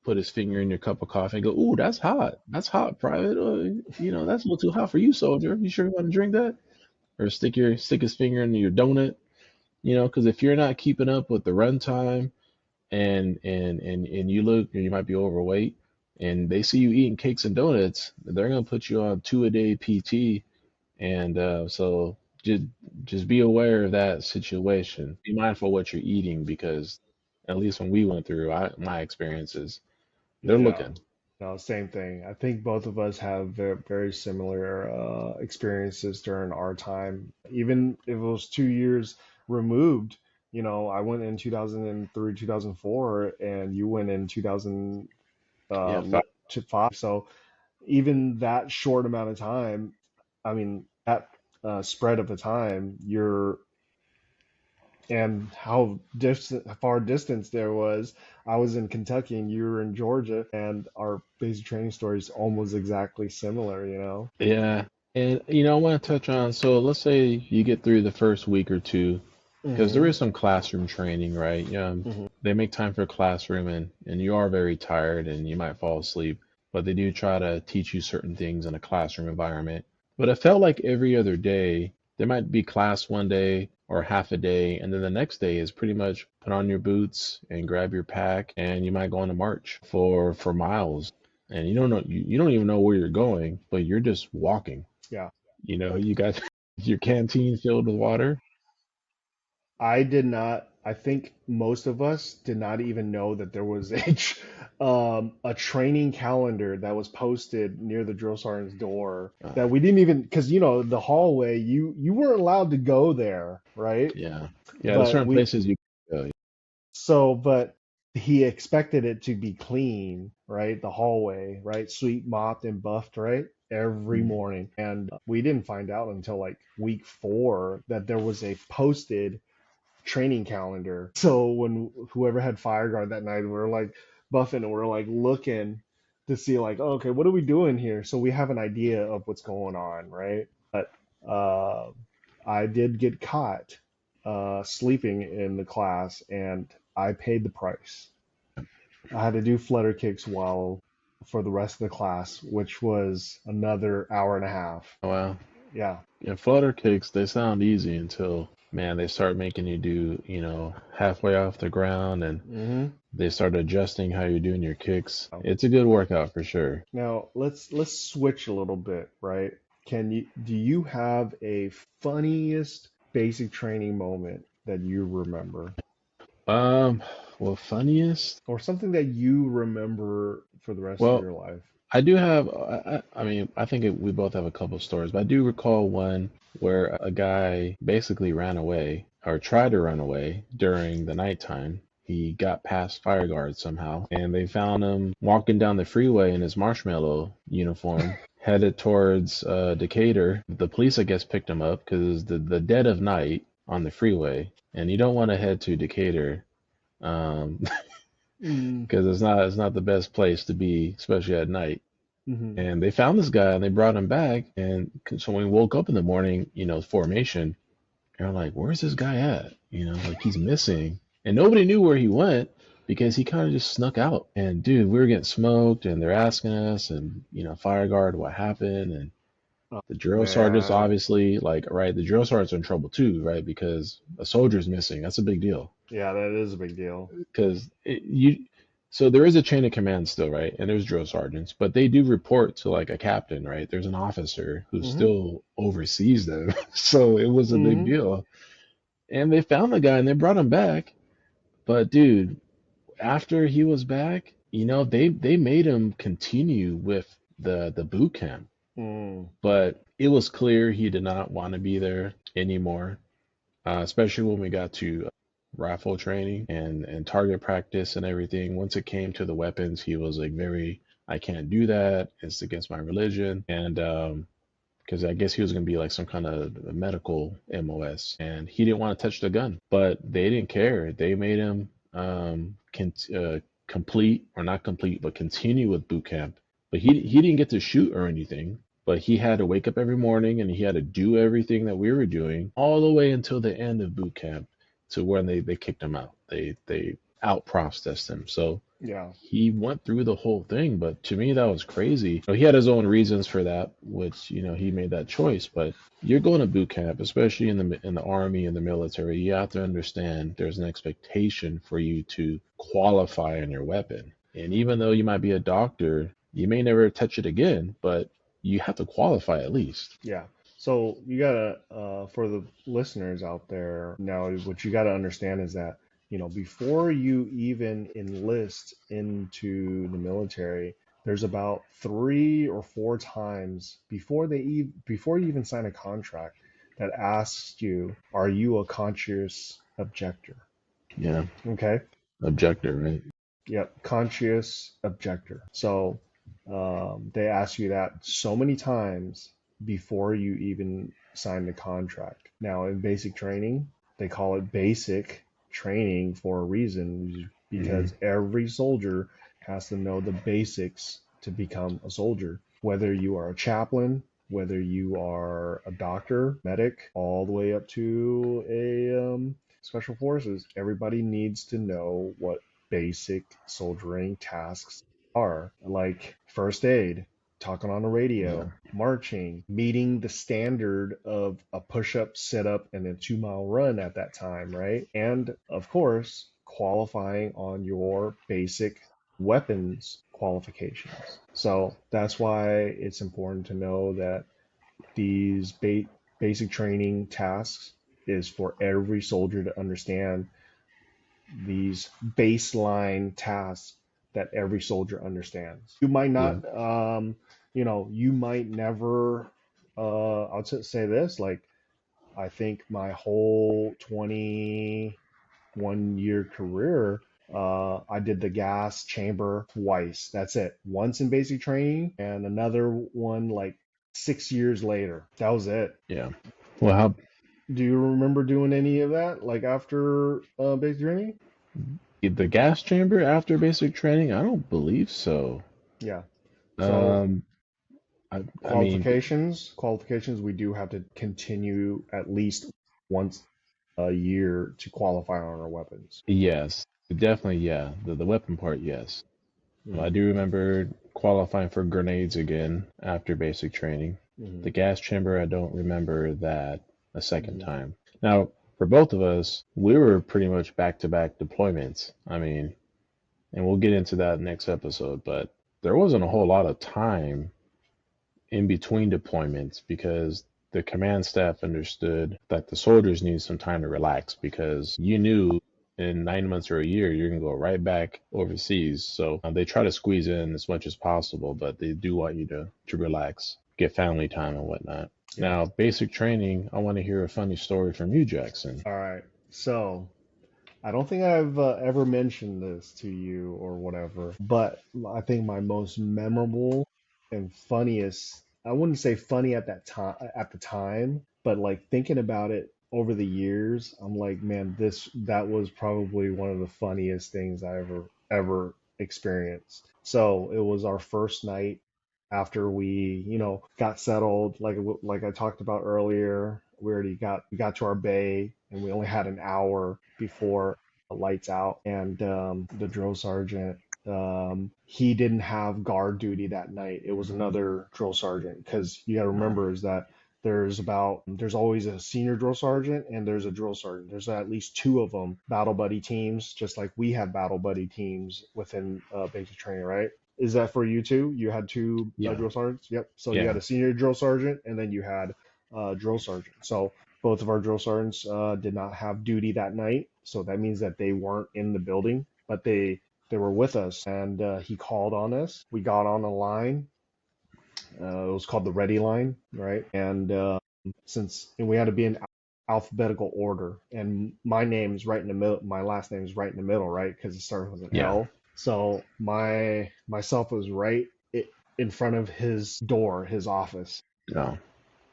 put his finger in your cup of coffee and go, "Ooh, that's hot. That's hot, Private. That's a little too hot for you, soldier. You sure you want to drink that?" Or stick his finger in your donut, because if you're not keeping up with the runtime and you look you might be overweight and they see you eating cakes and donuts, they're going to put you on 2 a day PT. And so just just be aware of that situation. Be mindful of what you're eating because at least when we went through my experiences, they're Yeah. looking. No, same thing. I think both of us have very, very similar experiences during our time. Even if it was 2 years removed, I went in 2003, 2004, and you went in 2000 Yeah, to five. So even that short amount of time, I mean, that spread of a time, and how far distance there was. I was in Kentucky and you were in Georgia, and our basic training story is almost exactly similar. yeah. And I want to touch on, so let's say you get through the first week or two, because there Hmm. is some classroom training, right? Hmm. They make time for classroom and you are very tired and you might fall asleep, but they do try to teach you certain things in a classroom environment. But it felt like every other day, there might be class one day or half a day, and then the next day is pretty much put on your boots and grab your pack and you might go on a march for miles. And you don't even know where you're going, but you're just walking. Yeah. You got your canteen filled with water. I did not, I think most of us did not even know that there was a training calendar that was posted near the drill sergeant's door Uh, that we didn't even, because the hallway, you weren't allowed to go there, right? yeah, yeah. There's But certain we, places you. Uh, but he expected it to be clean, right? The hallway, right? Sweep, mopped, and buffed, right? Every mm, morning. And we didn't find out until like week 4 that there was a posted training calendar. So when whoever had fire guard that night, we were like buffing and we're like looking to see like, oh, okay, what are we doing here? So we have an idea of what's going on, right? But uh, I did get caught sleeping in the class, and I paid the price. I had to do flutter kicks while for the rest of the class, which was another hour and a half. well, Yeah. yeah, flutter kicks, they sound easy until, man, they start making you do, halfway off the ground and Hmm. they start adjusting how you're doing your kicks. It's a good workout for sure. Now let's switch a little bit, right? Do you have a funniest basic training moment that you remember, Um, well, funniest. or something that you remember for the rest of Well, your life? I do have. I mean, I think we both have a couple stories, but I do recall one where a guy basically ran away or tried to run away during the nighttime. He got past fire guards somehow, and they found him walking down the freeway in his marshmallow uniform, headed towards Decatur. The police, I guess, picked him up because the dead of night on the freeway, and you don't want to head to Decatur. Um, Mm. because it's not the best place to be, especially at night. Hmm. And they found this guy and they brought him back. And so when we woke up in the morning, formation, and I'm like, where's this guy at? Like he's missing. And nobody knew where he went because he kind of just snuck out. And dude, we were getting smoked and they're asking us and, fire guard, what happened? And Oh, the drill sergeants man. obviously, like, right, the drill sergeants are in trouble too, right? Because a soldier's missing. That's a big deal. Yeah, that is a big deal. Because so there is a chain of command still, right? And there's drill sergeants, but they do report to like a captain, right? There's an officer who Hmm. still oversees them. So it was a big Hmm. deal. And they found the guy and they brought him back. But dude, after he was back, they made him continue with the boot camp. Mm. But it was clear he did not want to be there anymore, especially when we got to rifle training and target practice and everything. Once it came to the weapons, he was like very, I can't do that. It's against my religion. And because I guess he was going to be like some kind of medical MOS, and he didn't want to touch the gun. But they didn't care. They made him complete or not complete, but continue with boot camp. But he didn't get to shoot or anything. But he had to wake up every morning and he had to do everything that we were doing all the way until the end of boot camp to when they kicked him out. They out processed him. So Yeah. he went through the whole thing, but to me that was crazy. He had his own reasons for that, which he made that choice. But you're going to boot camp, especially in the army and the military. You have to understand there's an expectation for you to qualify on your weapon. And even though you might be a doctor, you may never touch it again, but you have to qualify at least. Yeah. So you gotta, for the listeners out there now, what you gotta understand is that, before you even enlist into the military, there's about 3 or 4 times before you even sign a contract that asks you, are you a conscious objector? Yeah, Okay. objector, right? Yep, conscious objector. So they ask you that so many times before you even sign the contract. Now, in basic training, they call it basic training for a reason Hmm. because every soldier has to know the basics to become a soldier. Whether you are a chaplain, whether you are a doctor, medic, all the way up to a special forces, everybody needs to know what basic soldiering tasks are, like first aid, talking on the Yeah, radio, marching, meeting the standard of a push up, sit up, and a 2 mile run at that time, right? And of course, qualifying on your basic weapons qualifications. So that's why it's important to know that these basic training tasks is for every soldier to understand these baseline tasks that every soldier understands. You might yeah, not, you might never, I'll just say this, like, I think my whole 21-year career, I did the gas chamber twice. That's it. Once in basic training and another one like 6 years later. That was it. yeah. Well, how Do you remember doing any of that, like after basic training? the gas chamber after basic training? I don't believe so. Yeah. So Um, I mean, qualifications, we do have to continue at least once a year to qualify on our weapons. yes, definitely, yeah. The weapon part, yes. I Hmm. do remember qualifying for grenades again after basic training. Hmm. The gas chamber, I don't remember that a second Hmm. time. Now, for both of us, we were pretty much back-to-back deployments. I mean, and we'll get into that next episode, but there wasn't a whole lot of time in between deployments because the command staff understood that the soldiers need some time to relax because you knew in 9 months or a year you're going to go right back overseas. So they try to squeeze in as much as possible, but they do want you to relax, get family time and whatnot. Yeah. Now, basic training, I want to hear a funny story from you, Jackson. All right. So I don't think I've ever mentioned this to you or whatever, but I think my most memorable and funniest, I wouldn't say funny at that time at the time, but like thinking about it over the years, I'm like, man, that was probably one of the funniest things I ever experienced. So it was our first night after we, got settled, like I talked about earlier. We got to our bay, and we only had an hour before lights out, and the drill sergeant, he didn't have guard duty that night. It was another drill sergeant, because you got to remember is that there's always a senior drill sergeant and there's a drill sergeant. There's at least two of them, battle buddy teams, just like we have battle buddy teams within basic training, right? Is that for you too? You had two Yeah, drill sergeants? Yep. So you had yeah, a senior drill sergeant and then you had drill sergeant. So both of our drill sergeants did not have duty that night. So that means that they weren't in the building, but they were with us. And he called on us. We got on a line. It was called the ready line, right? And and we had to be in alphabetical order, and my name's right in the middle. My last name is right in the middle, right? Because it started with an yeah, L. So myself was in front of his door, his office, no,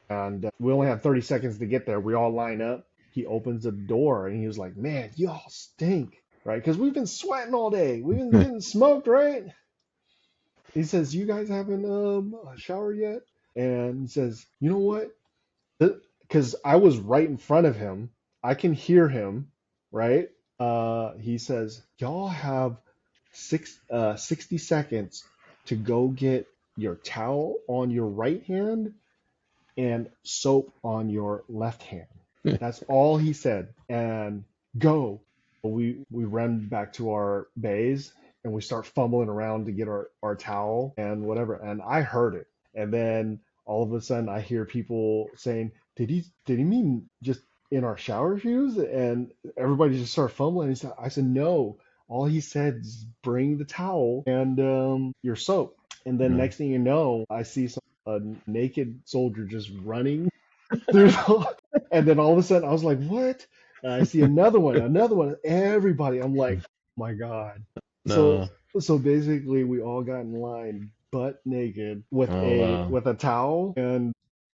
and we only had 30 seconds to get there. We all line up. He opens the door and he was like, "Man, y'all stink." Right? Because we've been sweating all day. We've been getting smoked, right? He says, "You guys haven't showered yet?" And he says, "You know what? Because I was right in front of him, I can hear him, right?" He says, "Y'all have 60 seconds to go get your towel on your right hand and soap on your left hand." That's all he said. And go. We run back to our bays and we start fumbling around to get our towel and whatever. And I heard it. And then all of a sudden I hear people saying, did he mean just in our shower shoes? And everybody just started fumbling. I said, no. All he said is bring the towel and your soap. And then Mm. next thing you know, I see a naked soldier just running through and then all of a sudden I was like, what? And I see another one, everybody. I'm like, oh my God. So No. so basically we all got in line butt naked with Oh a wow. with a towel and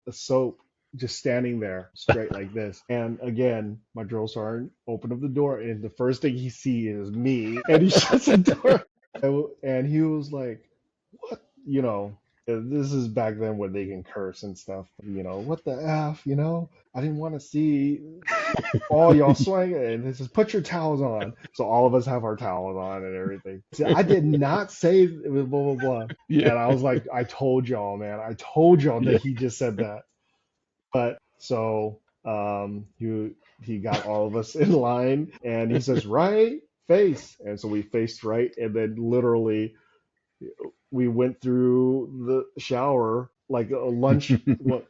a soap just standing there straight like this. And again, my drill sergeant opened up the door and the first thing he sees is me and he shuts the door. And he was like, what? This is back then when they can curse and stuff. What the F, I didn't want to see all y'all swing and it says, put your towels on. So all of us have our towels on and everything. See, I did not say it was blah, blah, blah. Yeah. And I was like, I told y'all, man. I told y'all that Yeah. he just said that. But so he got all of us in line and he says, right, face. And so we faced right. And then literally we went through the shower like a lunch,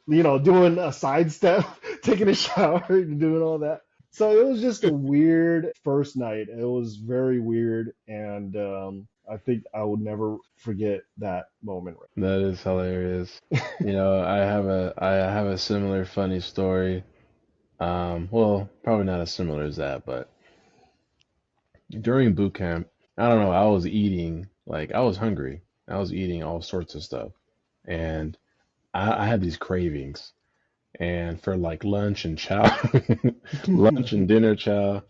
doing a sidestep, taking a shower, and doing all that. So it was just a weird first night. It was very weird, and I think I will never forget that moment. That is hilarious. I have a similar funny story. Well, probably not as similar as that, but during boot camp, I don't know, I was eating, like I was hungry. I was eating all sorts of stuff. And I had these cravings. And for like lunch and chow, lunch and dinner chow,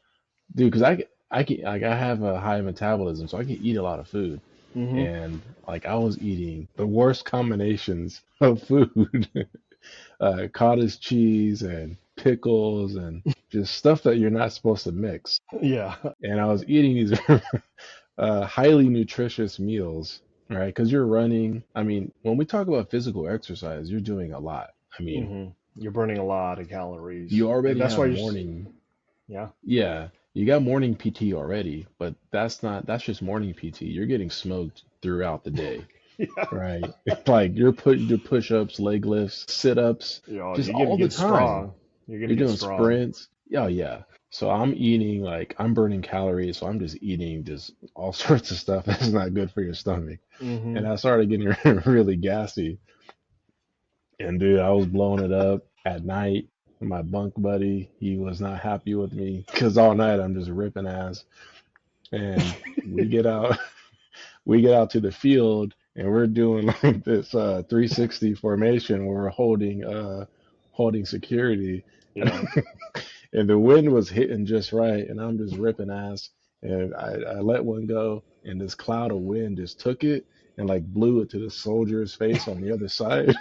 dude, because I have a high metabolism, so I can eat a lot of food. Hmm. And like I was eating the worst combinations of food, cottage cheese and pickles and just stuff that you're not supposed to mix. Yeah. And I was eating these highly nutritious meals, right? Because you're running. I mean, when we talk about physical exercise, you're doing a lot. I mean, Hmm. You're burning a lot of calories, you and already that's have why morning. yeah. Yeah, you got morning PT already, but that's just morning PT. You're getting smoked throughout the day, Yeah. right? Like you're putting your push-ups, leg lifts, sit-ups, just You're gonna all the get time. strong. You're gonna You're get doing strong. sprints. Yeah, yeah. So I'm eating like I'm burning calories, so I'm just eating just all sorts of stuff that's not good for your stomach. And Hmm. I started getting really gassy. And dude, I was blowing it up at night. My bunk buddy, he was not happy with me because all night I'm just ripping ass. And we get out, we get out to the field, and we're doing like this 360 formation where we're holding security, and, Yeah. and the wind was hitting just right, and I'm just ripping ass. And I let one go, and this cloud of wind just took it and like blew it to the soldier's face on the other side.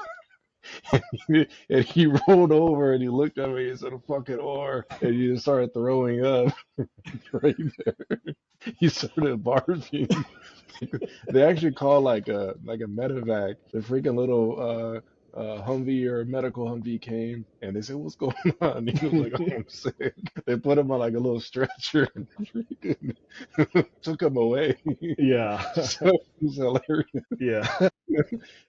And he rolled over and he looked at me and said, "A fucking oar," and he just started throwing up right there. He started barfing. They actually called like a medevac. The freaking little Humvee or medical Humvee came and they said, "What's going on?" He was like, "Oh, I'm sick." They put him on like a little stretcher and freaking took him away. Yeah. So it was hilarious. Yeah.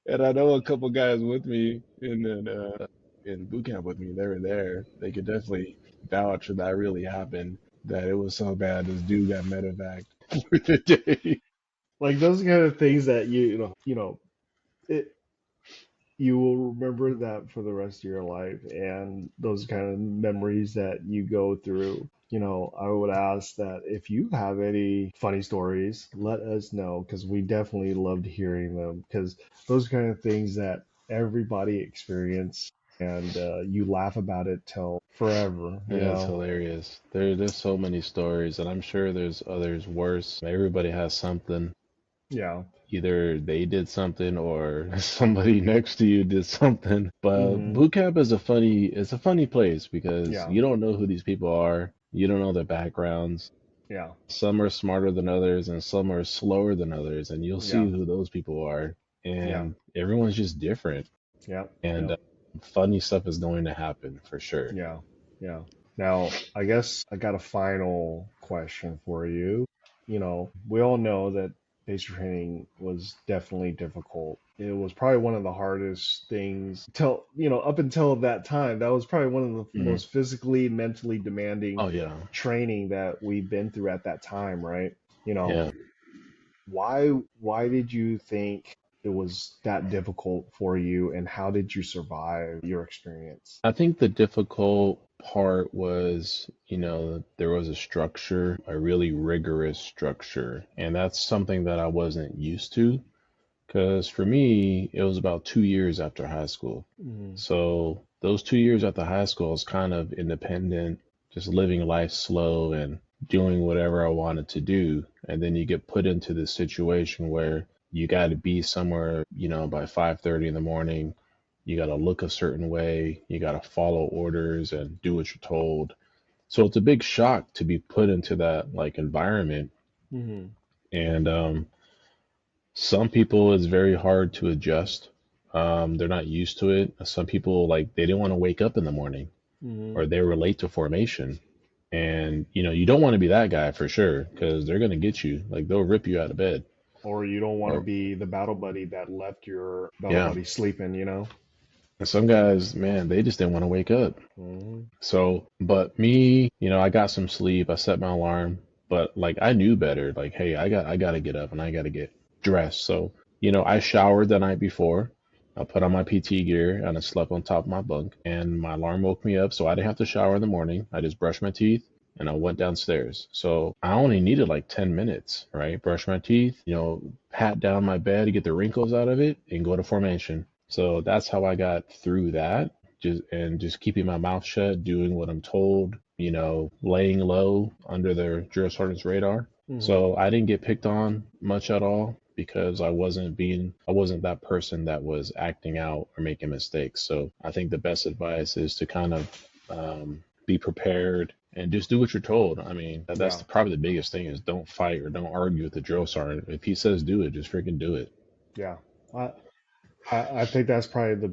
And I know a couple guys with me in boot camp with me. They were there. They could definitely vouch that really happened. That it was so bad. This dude got medevac for the day. Like those kind of things that it you will remember that for the rest of your life, and those kind of memories that you go through. I would ask that if you have any funny stories, let us know because we definitely loved hearing them because those kind of things that everybody experience and you laugh about it till forever, Yeah, it's hilarious. There's so many stories, and I'm sure there's others worse. Everybody has something. Yeah. Either they did something or somebody next to you did something. But Hmm. boot camp is a funny place because Yeah. you don't know who these people are. You don't know their backgrounds. Yeah. Some are smarter than others, and some are slower than others, and you'll see Yeah. who those people are. Yeah. And everyone's just different. Yeah. And Yeah. funny stuff is going to happen for sure. Yeah. Yeah. Now, I guess I got a final question for you. We all know that basic training was definitely difficult. It was probably one of the hardest things till, up until that time. That was probably one of the Hmm. most physically, mentally demanding Oh yeah, training that we've been through at that time, right? You know, yeah. why did you think it was that difficult for you, and how did you survive your experience? I think the difficult part was, there was a structure, a really rigorous structure, and that's something that I wasn't used to. Because for me, it was about 2 years after high school. Mm, So those 2 years after high school, I was kind of independent, just living life slow and doing whatever I wanted to do. And then you get put into this situation where you got to be somewhere, by 5:30 in the morning. You got to look a certain way. You got to follow orders and do what you're told. So it's a big shock to be put into that like environment. mm, And some people it's very hard to adjust. They're not used to it. Some people like they didn't want to wake up in the morning mm. or they were late to formation. And you don't want to be that guy for sure because they're gonna get you. Like they'll rip you out of bed. Or you don't want to Or be the battle buddy that left your battle yeah. buddy sleeping, And some guys, man, they just didn't want to wake up. Mm, So, but me, I got some sleep. I set my alarm, but like I knew better. Like, hey, I gotta get up and I gotta get dressed. So, I showered the night before. I put on my PT gear and I slept on top of my bunk. And my alarm woke me up, so I didn't have to shower in the morning. I just brushed my teeth and I went downstairs. So I only needed like 10 minutes, right? Brush my teeth, pat down my bed to get the wrinkles out of it and go to formation. So that's how I got through that just keeping my mouth shut, doing what I'm told, laying low under the drill sergeant's radar. mm, So I didn't get picked on much at all because I wasn't that person that was acting out or making mistakes. So I think the best advice is to kind of be prepared and just do what you're told. I mean, that's yeah, probably the biggest thing is don't fight or don't argue with the drill sergeant. If he says do it, just freaking do it. yeah. I, I think that's probably the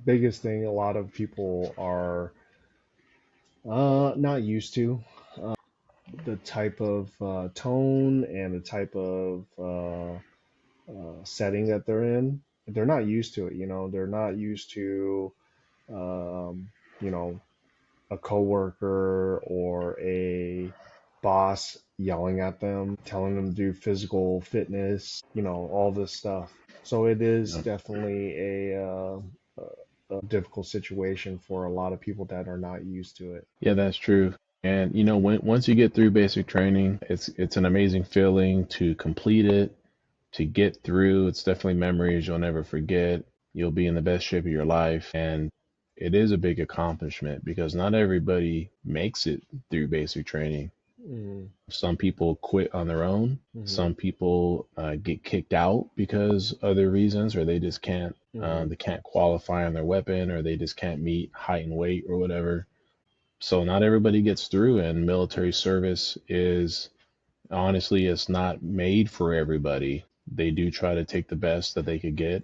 biggest thing a lot of people are not used to. The type of tone and the type of setting that they're in. They're not used to it. They're not used to um, you know a coworker or a boss yelling at them, telling them to do physical fitness, all this stuff. So it is Yeah, definitely a difficult situation for a lot of people that are not used to it. yeah, that's true. And once you get through basic training, it's an amazing feeling to complete it, to get through. It's definitely memories you'll never forget. You'll be in the best shape of your life. And it is a big accomplishment because not everybody makes it through basic training. Mm-hmm. Some people quit on their own. Mm-hmm. Some people get kicked out because other reasons, or they just can't. Mm-hmm. They can't qualify on their weapon, or they just can't meet height and weight, or whatever. So not everybody gets through, and military service is honestly, it's not made for everybody. They do try to take the best that they could get.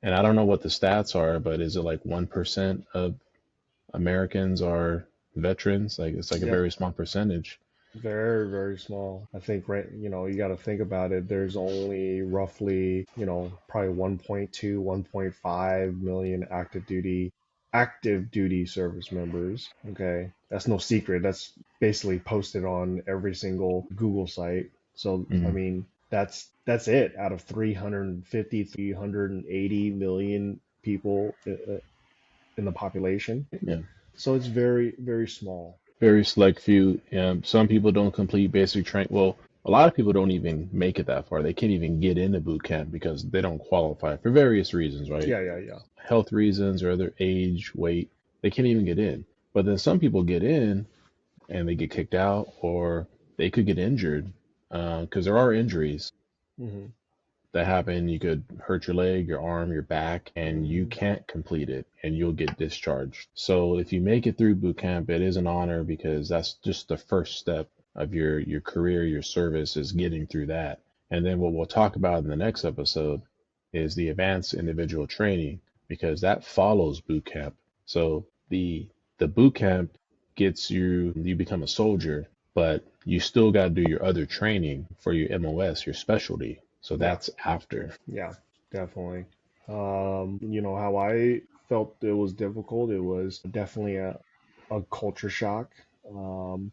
And I don't know what the stats are, but is it like 1% of Americans are veterans? Like it's like a Yep. very small percentage. Very, very small. I think, right, you got to think about it. There's only roughly, probably 1.2, 1.5 million active duty service members. Okay. That's no secret. That's basically posted on every single Google site. So, I Hmm. mean, that's it out of 350, 380 million people in the population. Yeah. So it's very, very small. Very select few. Some people don't complete basic training. Well, a lot of people don't even make it that far. They can't even get into boot camp because they don't qualify for various reasons, right? Yeah, yeah, yeah. Health reasons or other age, weight. They can't even get in. But then some people get in and they get kicked out or they could get injured because there are injuries Hmm. that happen. You could hurt your leg, your arm, your back, and you Hmm. can't complete it and you'll get discharged. So if you make it through boot camp, it is an honor because that's just the first step of your career, your service is getting through that. And then what we'll talk about in the next episode is the advanced individual training because that follows boot camp. So the boot camp gets you become a soldier, but you still got to do your other training for your MOS, your specialty. So Yeah. that's after. Yeah, definitely. How I felt it was difficult, it was definitely a culture shock. Um,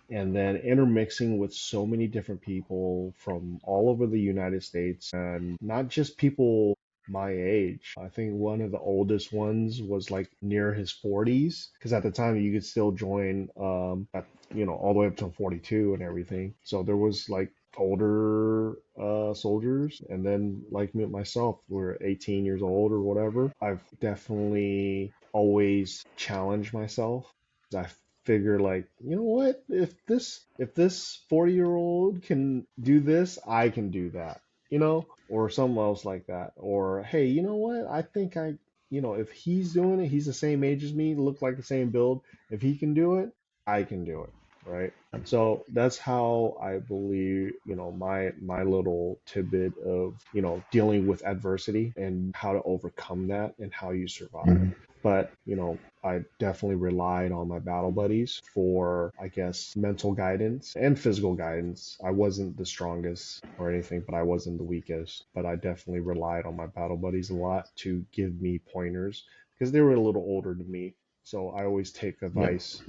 and then intermixing with so many different people from all over the United States and not just people my age. I think one of the oldest ones was like near his 40s because at the time you could still join all the way up to 42 and everything. So there was like older soldiers and then like me myself we're 18 years old or whatever. I've definitely always challenged myself. I figure like, you know what? If this 40-year-old can do this, I can do that, or someone else like that. Or hey, you know what? I think if he's doing it, he's the same age as me, look like the same build. If he can do it, I can do it, right? So that's how I believe, my little tidbit of, dealing with adversity and how to overcome that and how you survive. Mhm. But, I definitely relied on my battle buddies for, I guess, mental guidance and physical guidance. I wasn't the strongest or anything, but I wasn't the weakest. But I definitely relied on my battle buddies a lot to give me pointers because they were a little older than me. So I always take Yep. advice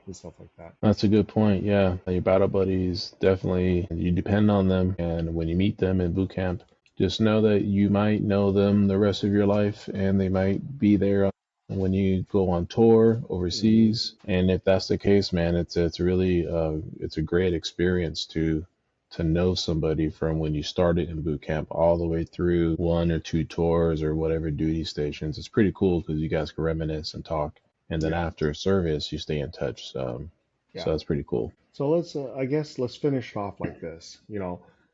and stuff like that. That's a good point. Yeah. Your battle buddies, definitely, you depend on them. And when you meet them in boot camp, just know that you might know them the rest of your life and they might be there when you go on tour Hmm. overseas. And if that's the case, man, it's really it's a great experience to know somebody from when you started in boot camp all the way through one or two tours or whatever duty stations. It's pretty cool because you guys can reminisce and talk. And then Yeah, after service, you stay in touch. So yeah. that's pretty cool. So I guess let's finish off like this.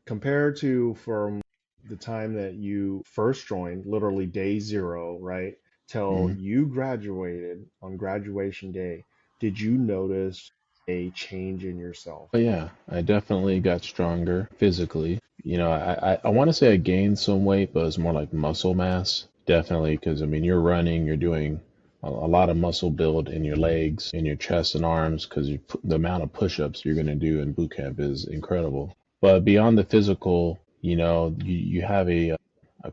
Compared to from the time that you first joined, literally day zero, right, till Mhm. you graduated on graduation day, did you notice a change in yourself? But yeah, I definitely got stronger physically. I want to say I gained some weight, but it's more like muscle mass. Definitely, because I mean, you're running, you're doing a lot of muscle build in your legs, in your chest and arms, because the amount of push-ups you're going to do in boot camp is incredible. But beyond the physical, you have a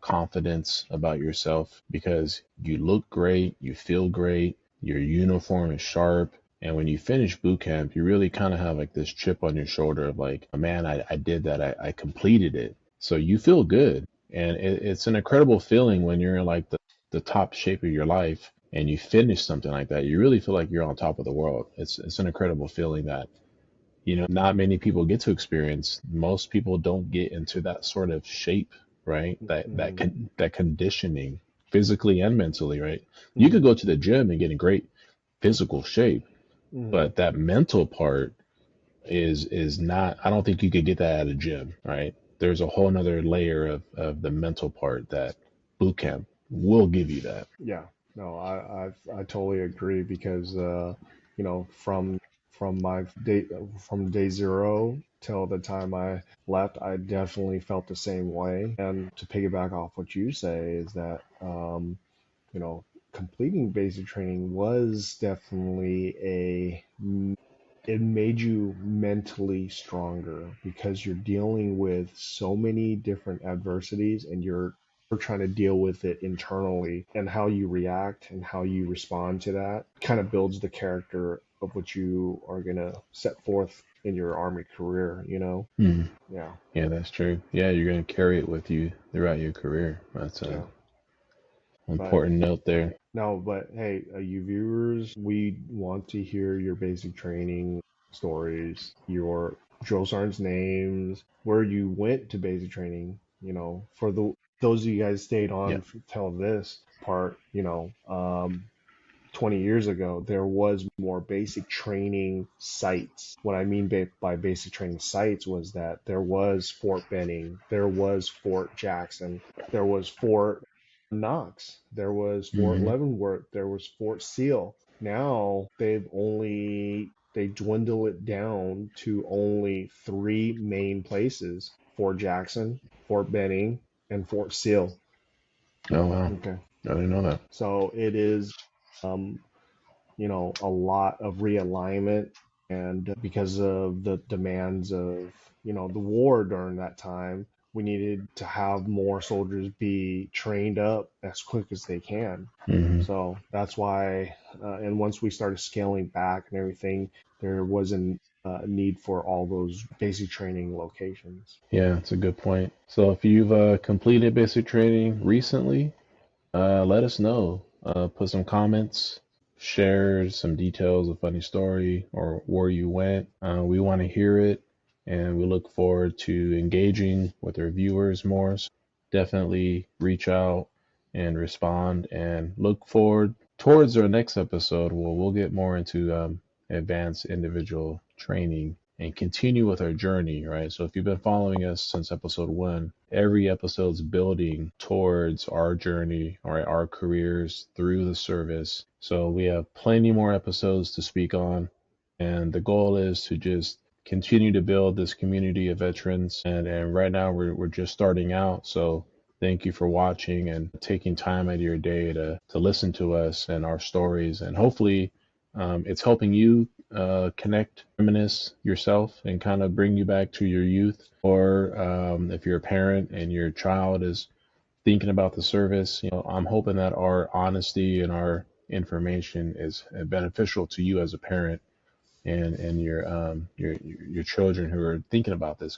confidence about yourself because you look great, you feel great, your uniform is sharp, and when you finish boot camp, you really kind of have like this chip on your shoulder of like, man, I did that. I completed it. So you feel good. And it's an incredible feeling when you're in like the top shape of your life and you finish something like that. You really feel like you're on top of the world. It's an incredible feeling that, not many people get to experience. Most people don't get into that sort of shape, right? Hmm. That conditioning physically and mentally, right? You Hmm. could go to the gym and get in great physical shape, Hmm. but that mental part is not. I don't think you could get that at a gym, right? There's a whole nother layer of the mental part that boot camp will give you that. Yeah, no, I totally agree because from my day from day zero till the time I left, I definitely felt the same way. And to piggyback off what you say is that you know completing basic training was definitely it made you mentally stronger because you're dealing with so many different adversities and you're trying to deal with it internally, and how you react and how you respond to that kind of builds the character of what you are going to set forth in your army career. Hmm. Yeah. Yeah, that's true. Yeah, you're gonna carry it with you throughout your career. That's a Yeah. But important note there. no, but hey, you viewers, we want to hear your basic training stories, your drill sergeant's names, where you went to basic training. For those of you guys stayed Yeah. on till this part, 20 years ago, there was more basic training sites. What I mean by basic training sites was that there was Fort Benning, there was Fort Jackson, there was Fort Knox, there was Fort Hmm. Leavenworth, there was Fort Seal. Now they dwindle it down to only three main places: Fort Jackson, Fort Benning, and Fort Seal. Oh wow, Okay. I didn't know that. So it is um, a lot of realignment, and because of the demands of, the war during that time, we needed to have more soldiers be trained up as quick as they can. Hmm. So that's why, and once we started scaling back and everything, there wasn't a need for all those basic training locations. Yeah, it's a good point. So if you've completed basic training recently, let us know. Put some comments, share some details, a funny story, or where you went. We want to hear it, and we look forward to engaging with our viewers more. So definitely reach out and respond, and look forward towards our next episode where we'll get more into advanced individual training and continue with our journey, right? So if you've been following us since episode one, every episode's building towards our journey, all right, our careers through the service. So we have plenty more episodes to speak on. And the goal is to just continue to build this community of veterans. And right now we're just starting out. So thank you for watching and taking time out of your day to listen to us and our stories. And hopefully it's helping you connect, reminisce yourself, and kind of bring you back to your youth. Or if you're a parent and your child is thinking about the service, I'm hoping that our honesty and our information is beneficial to you as a parent and your children who are thinking about this.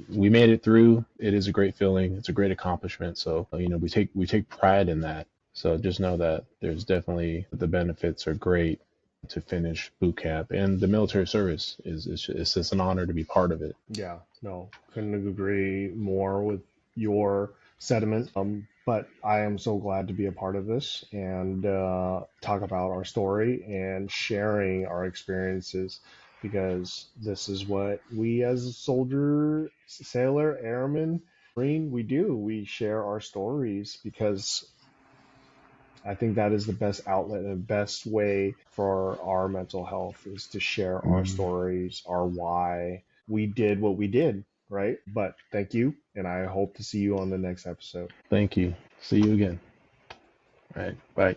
We made it through. It is a great feeling. It's a great accomplishment. So we take pride in that. So just know that there's definitely the benefits are great to finish boot camp, and the military service is it's just an honor to be part of it. Yeah, no, couldn't agree more with your sentiments. But I am so glad to be a part of this and talk about our story and sharing our experiences because this is what we as a soldier, sailor, airman, marine, we do. We share our stories because I think that is the best outlet and best way for our mental health is to share our Mhm. stories, our why we did what we did, right? But thank you, and I hope to see you on the next episode. Thank you. See you again. All right. Bye.